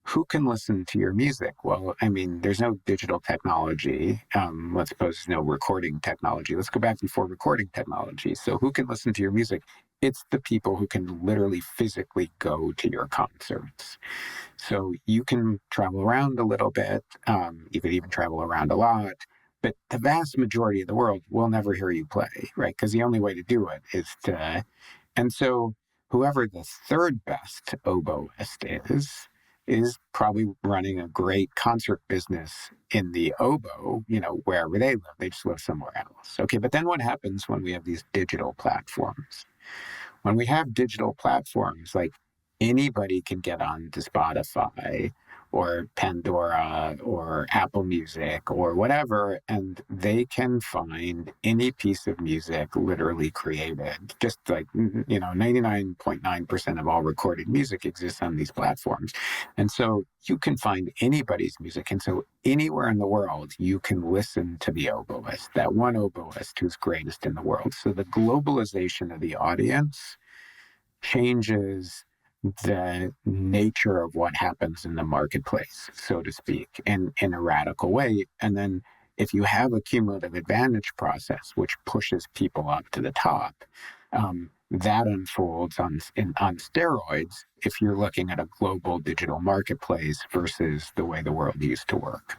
who can listen to your music? Well, I mean, there's no digital technology. Let's suppose there's no recording technology. Let's go back before recording technology. So who can listen to your music? It's the people who can literally physically go to your concerts. So you can travel around a little bit. You could even travel around a lot. But the vast majority of the world will never hear you play, right? Because the only way to do it is to... And so whoever the third best oboist is probably running a great concert business in the oboe, wherever they live. They just live somewhere else. Okay, but then what happens when we have these digital platforms? When we have digital platforms, like anybody can get on to Spotify or Pandora or Apple Music or whatever, and they can find any piece of music literally created. Just like, 99.9% of all recorded music exists on these platforms. And so you can find anybody's music. And so anywhere in the world, you can listen to the oboist, that one oboist who's greatest in the world. So the globalization of the audience changes the nature of what happens in the marketplace, so to speak, in a radical way. And then if you have a cumulative advantage process, which pushes people up to the top, that unfolds on steroids if you're looking at a global digital marketplace versus the way the world used to work.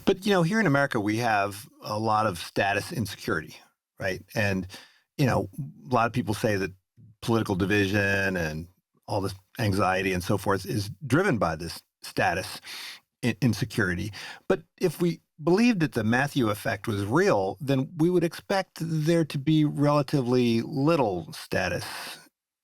But, here in America, we have a lot of status insecurity, right? And, a lot of people say that political division and all this anxiety and so forth is driven by this status insecurity. But if we believed that the Matthew effect was real, then we would expect there to be relatively little status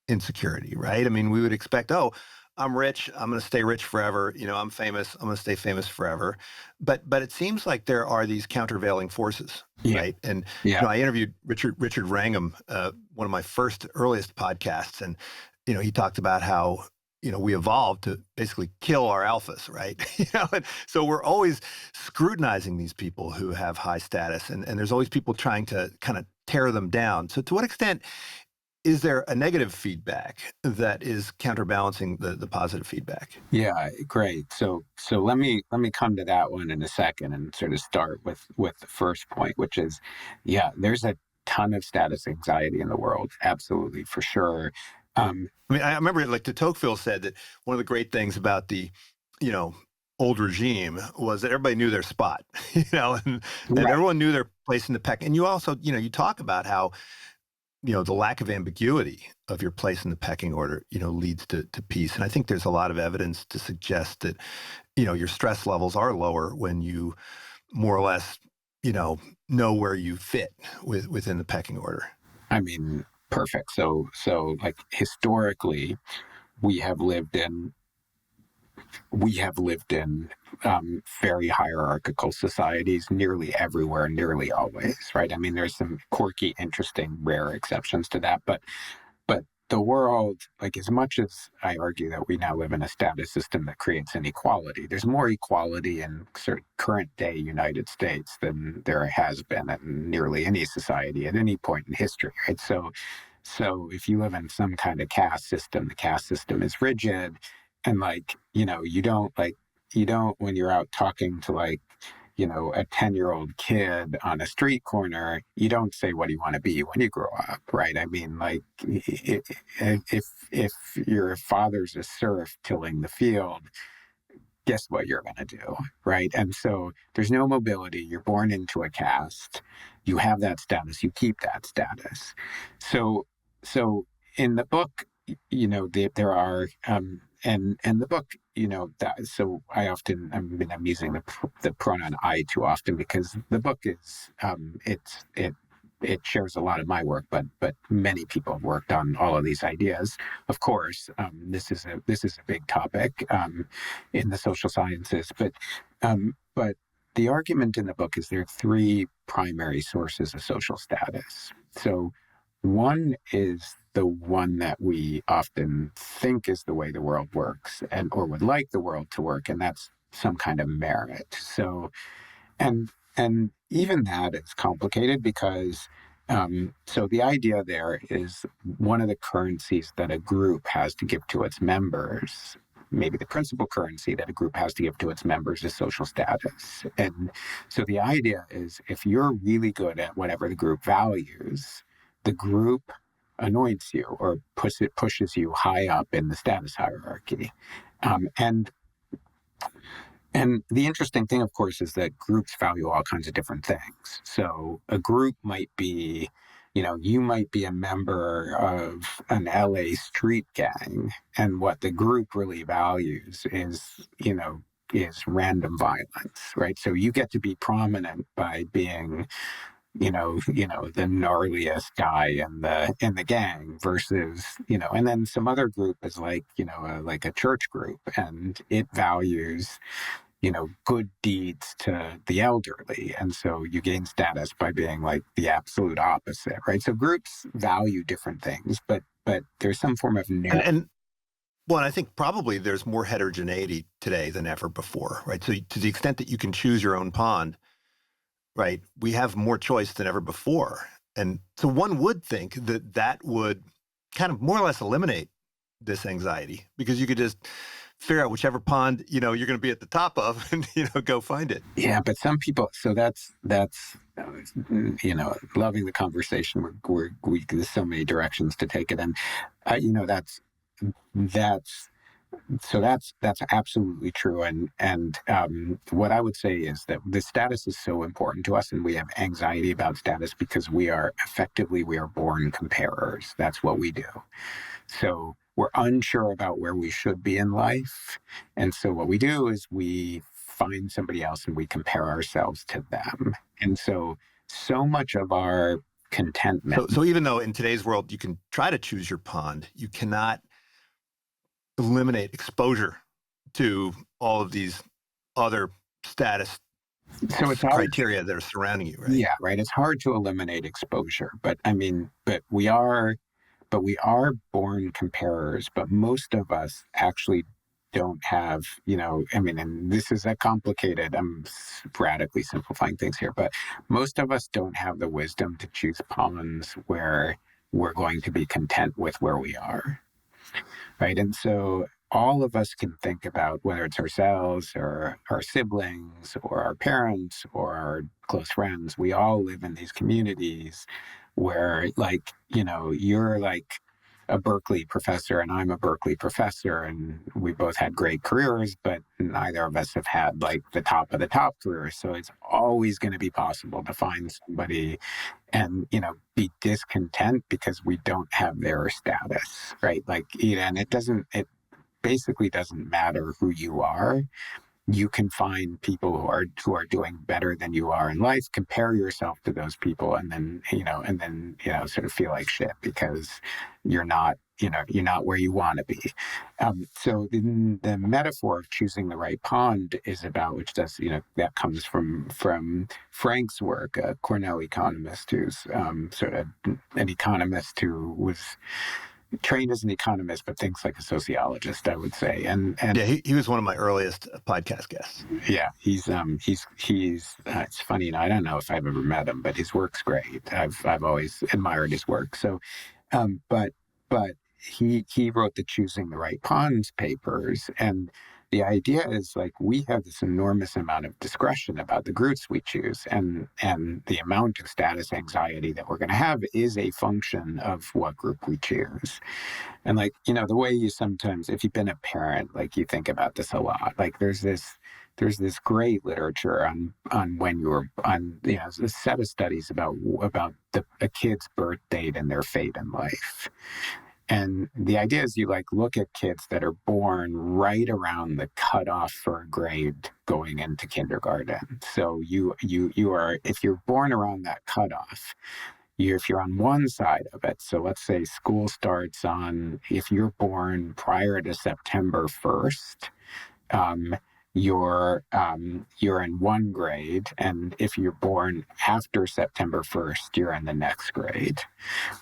insecurity, right? I mean, we would expect, oh, I'm rich, I'm going to stay rich forever. I'm famous, I'm going to stay famous forever. But it seems like there are these countervailing forces, right? And I interviewed Richard Wrangham, one of my earliest podcasts, and he talked about how we evolved to basically kill our alphas, right? And so we're always scrutinizing these people who have high status, and there's always people trying to kind of tear them down. So to what extent is there a negative feedback that is counterbalancing the positive feedback? Yeah, great. So let me come to that one in a second and sort of start with the first point, which is, there's a ton of status anxiety in the world. Absolutely, for sure. I remember like de Tocqueville said that one of the great things about the, old regime was that everybody knew their spot, and Right. everyone knew their place in the pack. And you also, you talk about how the lack of ambiguity of your place in the pecking order, leads to peace. And I think there's a lot of evidence to suggest that, your stress levels are lower when you more or less, know where you fit within the pecking order. I mean, perfect. So like historically, we have lived in very hierarchical societies nearly everywhere, nearly always, right? I mean, there's some quirky, interesting, rare exceptions to that, but the world, like as much as I argue that we now live in a status system that creates inequality, there's more equality in sort of current day United States than there has been in nearly any society at any point in history, right? So if you live in some kind of caste system, the caste system is rigid, and you don't when you're out talking to a 10-year-old kid on a street corner, you don't say, what do you want to be when you grow up, right? I mean, if your father's a serf tilling the field, guess what you're going to do, right? And so there's no mobility. You're born into a caste. You have that status. You keep that status. So in the book, there are and the book, that. So I'm using the pronoun I too often because the book is it shares a lot of my work, but many people have worked on all of these ideas. Of course, this is a big topic in the social sciences, but the argument in the book is there are three primary sources of social status. So one is the one that we often think is the way the world works or would like the world to work, and that's some kind of merit. So and even that is complicated because so the idea there is one of the currencies that a group has to give to its members, maybe the principal currency that a group has to give to its members, is social status. And so the idea is if you're really good at whatever the group values, the group anoints you or pushes you high up in the status hierarchy. And the interesting thing, of course, is that groups value all kinds of different things. So a group might be, you might be a member of an LA street gang, and what the group really values is random violence, right? So you get to be prominent by being the gnarliest guy in the gang versus, and then some other group is like a church group, and it values good deeds to the elderly. And so you gain status by being like the absolute opposite, right? So groups value different things, but there's some form of and well, and I think probably there's more heterogeneity today than ever before, right? So to the extent that you can choose your own pond, right, we have more choice than ever before. And so one would think that would kind of more or less eliminate this anxiety because you could just figure out whichever pond, you're going to be at the top of and, go find it. Yeah, but some people, so that's loving the conversation. There's so many directions to take it. And, that's absolutely true. And what I would say is that the status is so important to us, and we have anxiety about status because we are born comparers. That's what we do. So we're unsure about where we should be in life. And so what we do is we find somebody else and we compare ourselves to them. And so much of our contentment. So even though in today's world you can try to choose your pond, you cannot eliminate exposure to all of these other status criteria that are surrounding you, right? Yeah, right. It's hard to eliminate exposure, but we are born comparers, but most of us actually don't have, and this is a complicated, I'm radically simplifying things here, but most of us don't have the wisdom to choose ponds where we're going to be content with where we are. Right. And so all of us can think about whether it's ourselves or our siblings or our parents or our close friends. We all live in these communities where you're a Berkeley professor and I'm a Berkeley professor, and we both had great careers, but neither of us have had like the top of the top careers. So it's always going to be possible to find somebody and, be discontent because we don't have their status, right? Like, and it basically doesn't matter who you are. You can find people who are doing better than you are in life, compare yourself to those people, and then sort of feel like shit because you're not where you want to be. So the metaphor of choosing the right pond is about, which does, that comes from Frank's work, a Cornell economist who's sort of an economist who was trained as an economist, but thinks like a sociologist, I would say. And yeah, he was one of my earliest podcast guests. Yeah, he's it's funny, I don't know if I've ever met him, but his work's great. I've always admired his work. So, but he wrote the Choosing the Right Ponds papers, and the idea is like we have this enormous amount of discretion about the groups we choose, and the amount of status anxiety that we're going to have is a function of what group we choose. And like, the way you sometimes, if you've been a parent, like you think about this a lot, like there's this great literature on when you're on, a set of studies about a kid's birth date and their fate in life. And the idea is you like look at kids that are born right around the cutoff for a grade going into kindergarten. So you are, if you're born around that cutoff, if you're on one side of it, so let's say school starts if you're born prior to September 1st, you're in one grade, and if you're born after September 1st, you're in the next grade,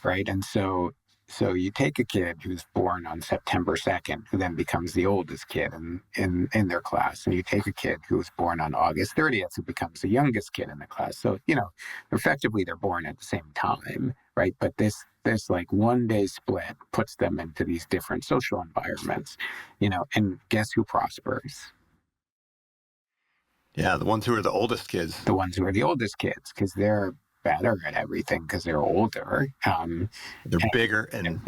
right? And so you take a kid who's born on September 2nd, who then becomes the oldest kid in their class, and you take a kid who was born on August 30th, who becomes the youngest kid in the class. So, effectively they're born at the same time, right? But this like 1 day split puts them into these different social environments, and guess who prospers? Yeah, the ones who are the oldest kids. The ones who are the oldest kids, because they're better at everything because they're older. They're bigger and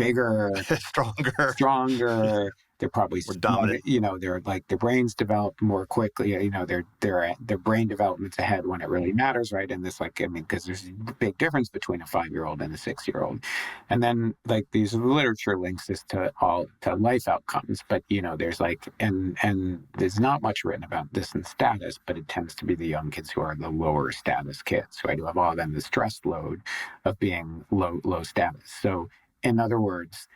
stronger. They're probably more dominant. They're like their brains develop more quickly. Their brain development's ahead when it really matters, right? And this, because there's a big difference between a 5-year-old and a 6-year-old. And then like these literature links this to life outcomes, but there's and there's not much written about this in status, but it tends to be the young kids who are the lower status kids, right? Who have all of them the stress load of being low status. So in other words,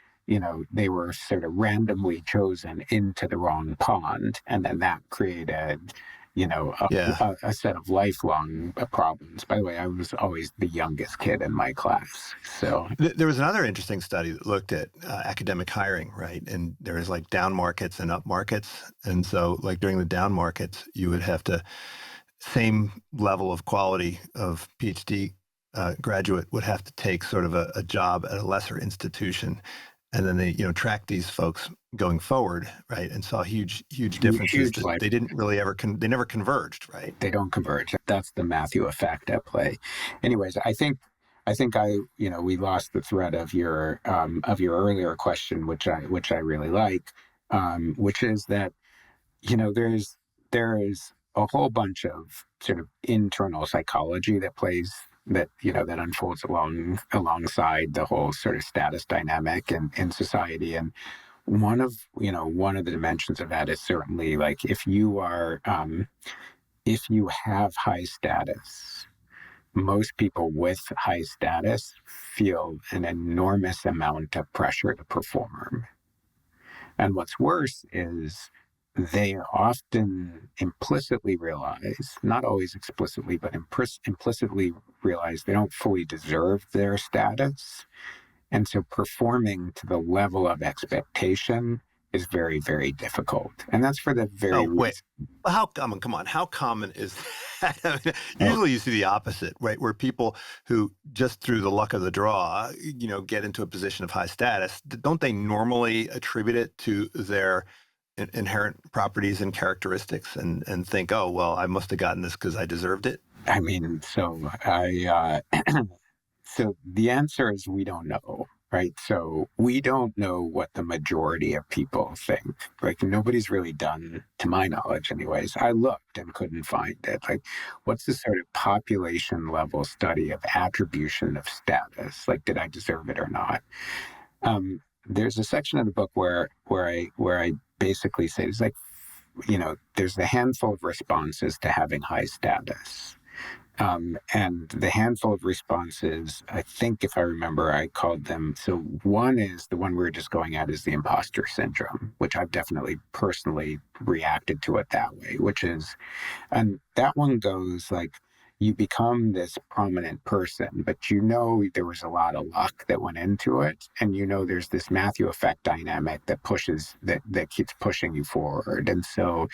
they were sort of randomly chosen into the wrong pond, and then that created, a set of lifelong problems. By the way, I was always the youngest kid in my class. So there was another interesting study that looked at academic hiring, right? And there was like down markets and up markets. And so like during the down markets, you would have to, same level of quality of PhD graduate would have to take sort of a job at a lesser institution. And then they, tracked these folks going forward, right, and saw huge differences. They didn't really they never converged, right? They don't converge. That's the Matthew effect at play. Anyways, I think we lost the thread of your earlier question, which I really like, which is that there is a whole bunch of sort of internal psychology that unfolds alongside the whole sort of status dynamic in society. And one of the dimensions of that is certainly like if you have high status, most people with high status feel an enormous amount of pressure to perform. And what's worse is they often implicitly realize, not always explicitly, but implicitly realize they don't fully deserve their status. And so performing to the level of expectation is very, very difficult. And that's for the very... wait. Come on. How common is that? I mean, usually you see the opposite, right? Where people who just through the luck of the draw, get into a position of high status, don't they normally attribute it to their inherent properties and characteristics and think, oh, well, I must have gotten this because I deserved it? I mean, so the answer is we don't know. right? So we don't know what the majority of people think. Like nobody's really done, to my knowledge anyways. I looked and couldn't find it. Like what's the sort of population level study of attribution of status? Like did I deserve it or not? There's a section of the book where I basically say it's like, there's a handful of responses to having high status. And the handful of responses, I think if I remember, I called them. So one is the one we were just going at is the imposter syndrome, which I've definitely personally reacted to it that way, and that one goes like, you become this prominent person, but there was a lot of luck that went into it. And there's this Matthew effect dynamic that keeps pushing you forward. And so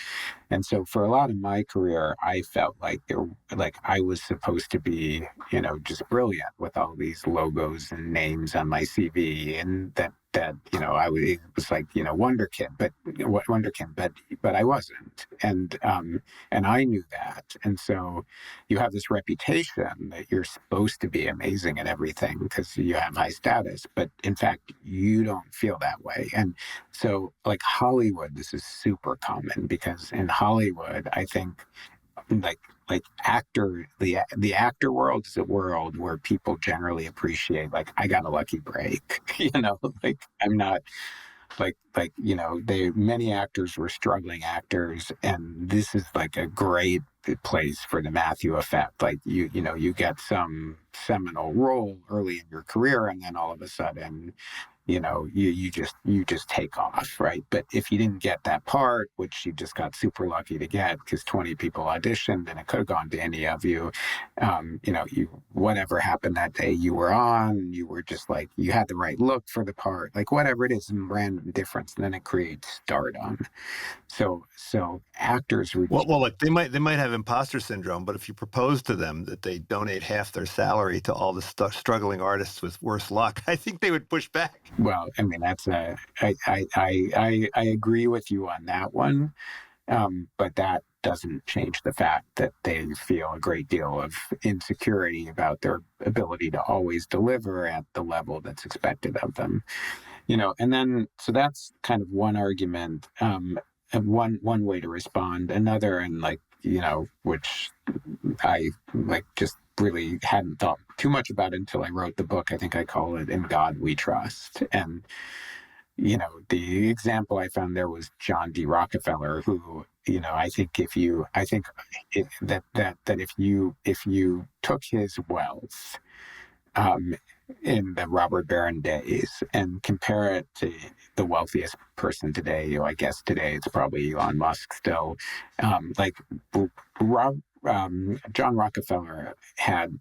for a lot of my career, I felt like I was supposed to be, just brilliant with all these logos and names on my CV, and that it was like, wonderkind, but I wasn't, and I knew that, and so you have this reputation that you're supposed to be amazing at everything because you have high status, but in fact you don't feel that way, and so like Hollywood, this is super common because in Hollywood, I think like the actor world is a world where people generally appreciate like I got a lucky break, like I'm not many actors were struggling actors, and this is like a great place for the Matthew effect. Like you get some seminal role early in your career, and then all of a sudden you just take off, right? But if you didn't get that part, which you just got super lucky to get because 20 people auditioned and it could have gone to any of you, whatever happened that day you were on, you were just like, you had the right look for the part, like whatever it is, some random difference, and then it creates stardom. So actors were Well, look, they might have imposter syndrome, but if you propose to them that they donate half their salary to all the struggling artists with worse luck, I think they would push back. well, I mean, I agree with you on that one. But that doesn't change the fact that they feel a great deal of insecurity about their ability to always deliver at the level that's expected of them. And then, so that's kind of one argument, and one way to respond. Another, and which I just really hadn't thought too much about until I wrote the book. I think I call it "In God We Trust." And the example I found there was John D. Rockefeller, who, I think if you took his wealth, in the robber baron days and compare it to the wealthiest person today, I guess today it's probably Elon Musk still, like Rob, John Rockefeller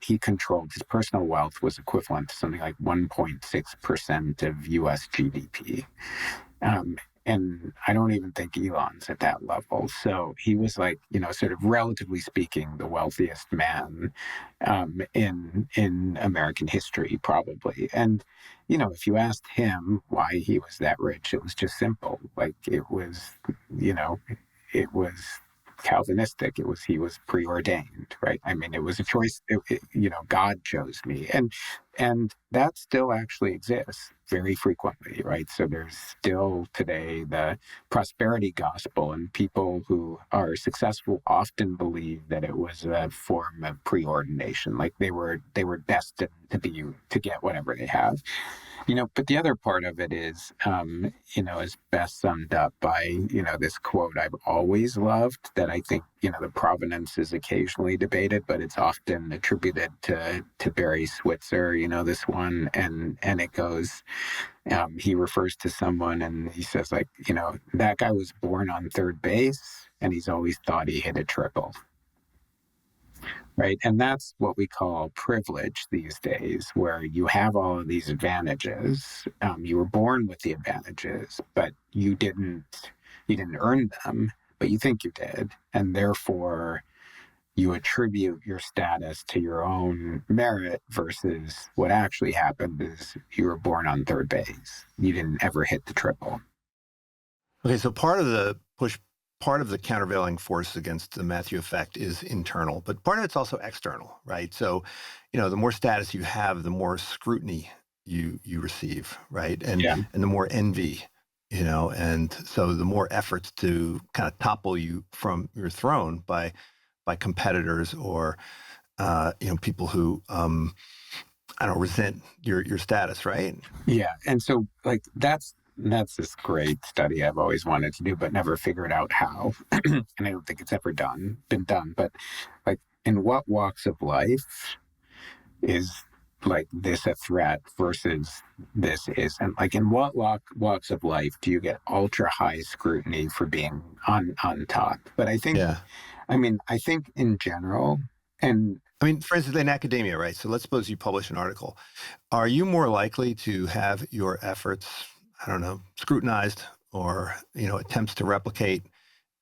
he controlled his personal wealth was equivalent to something like 1.6% of US GDP. And I don't even think Elon's at that level. So he was like, sort of relatively speaking, the wealthiest man in American history, probably. And, if you asked him why he was that rich, it was just simple. Like it was Calvinistic. He was preordained, right? I mean, it was a choice. God chose me, and that still actually exists very frequently, right? So there's still today the prosperity gospel, and people who are successful often believe that it was a form of preordination, like they were destined to get whatever they have. But the other part of it is, is best summed up by, this quote I've always loved that I think, the provenance is occasionally debated, but it's often attributed to Barry Switzer, this one. And it goes, he refers to someone and he says that guy was born on third base and he's always thought he hit a triple. Right. And that's what we call privilege these days, where you have all of these advantages. You were born with the advantages, but you didn't earn them, but you think you did. And therefore, you attribute your status to your own merit versus what actually happened is you were born on third base. You didn't ever hit the triple. Okay, so part of the countervailing force against the Matthew effect is internal, but part of it's also external, right? So, the more status you have, the more scrutiny you receive, right? Yeah. And the more envy, and so the more efforts to kind of topple you from your throne by competitors or people who I don't resent your status, right? Yeah. And so like that's this great study I've always wanted to do, but never figured out how. And I don't think it's ever been done. But like in what walks of life is like this a threat versus this isn't? Like in what walks of life do you get ultra high scrutiny for being on top? But Yeah. I think in general, and I mean, for instance, in academia, right? So let's suppose you publish an article. Are you more likely to have your efforts, I don't know, scrutinized or, attempts to replicate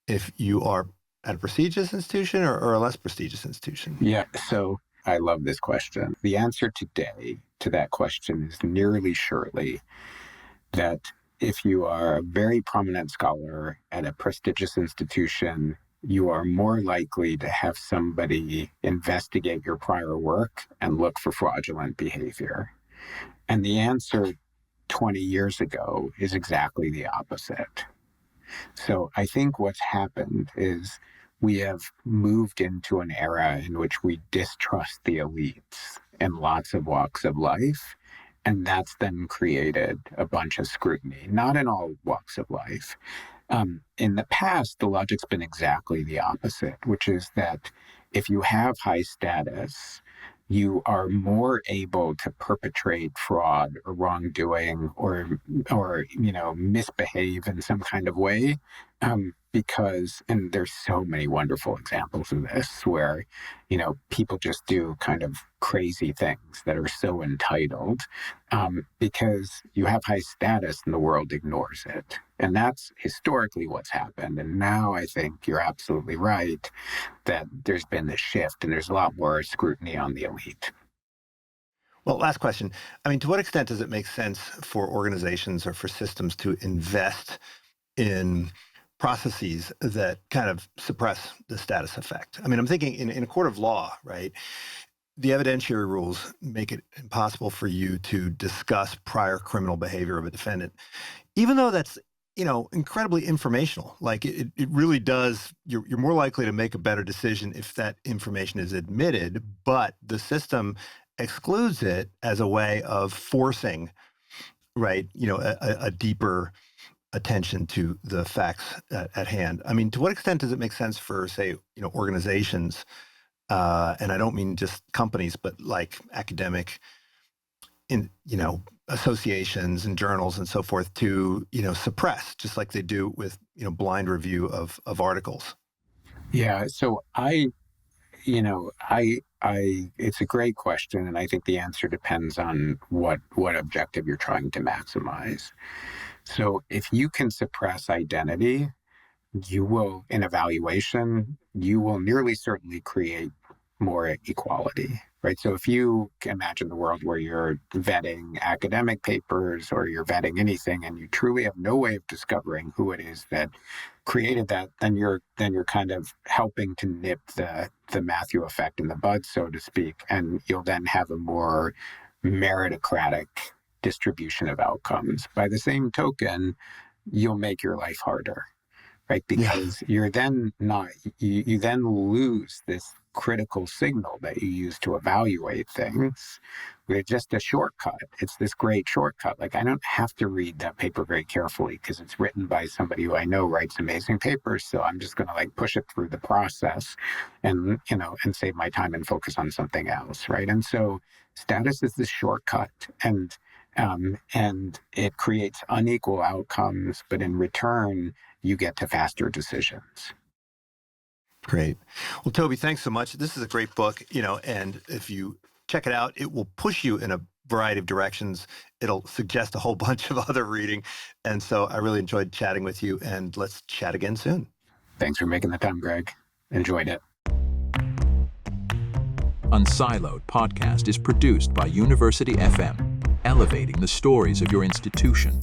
if you are at a prestigious institution or a less prestigious institution? yeah, so I love this question. The answer today to that question is nearly surely that if you are a very prominent scholar at a prestigious institution, you are more likely to have somebody investigate your prior work and look for fraudulent behavior. And the answer 20 years ago is exactly the opposite. So I think what's happened is we have moved into an era in which we distrust the elites in lots of walks of life. And that's then created a bunch of scrutiny, not in all walks of life. In the past, the logic's been exactly the opposite, which is that if you have high status, you are more able to perpetrate fraud or wrongdoing or misbehave in some kind of way, because, and there's so many wonderful examples of this where people just do kind of crazy things that are so entitled, because you have high status and the world ignores it. And that's historically what's happened. And now I think you're absolutely right that there's been this shift and there's a lot more scrutiny on the elite. Well, last question. I mean, to what extent does it make sense for organizations or for systems to invest in processes that kind of suppress the status effect? I mean, I'm thinking in a court of law, right? The evidentiary rules make it impossible for you to discuss prior criminal behavior of a defendant, even though that's incredibly informational. Like it really does. You're more likely to make a better decision if that information is admitted, but the system excludes it as a way of forcing, right? A deeper attention to the facts at hand. I mean, to what extent does it make sense for, say, organizations, and I don't mean just companies, but like academic associations and journals and so forth to, suppress, just like they do with, blind review of articles? Yeah. So it's a great question. And I think the answer depends on what objective you're trying to maximize. So if you can suppress identity, in evaluation, you will nearly certainly create more equality, right? So if you can imagine the world where you're vetting academic papers or you're vetting anything and you truly have no way of discovering who it is that created that, then you're kind of helping to nip the Matthew effect in the bud, so to speak, and you'll then have a more meritocratic distribution of outcomes. By the same token, you'll make your life harder, right? Because you're then not, you then lose this critical signal that you use to evaluate things with just a shortcut. It's this great shortcut. Like, I don't have to read that paper very carefully because it's written by somebody who I know writes amazing papers. So I'm just going to push it through the process and save my time and focus on something else. Right. And so status is this shortcut, and it creates unequal outcomes, but in return, you get to faster decisions. Great. Well, Toby, thanks so much. This is a great book, and if you check it out, it will push you in a variety of directions. It'll suggest a whole bunch of other reading. And so I really enjoyed chatting with you, and let's chat again soon. Thanks for making the time, Greg. Enjoyed it. Unsiloed podcast is produced by University FM, elevating the stories of your institution.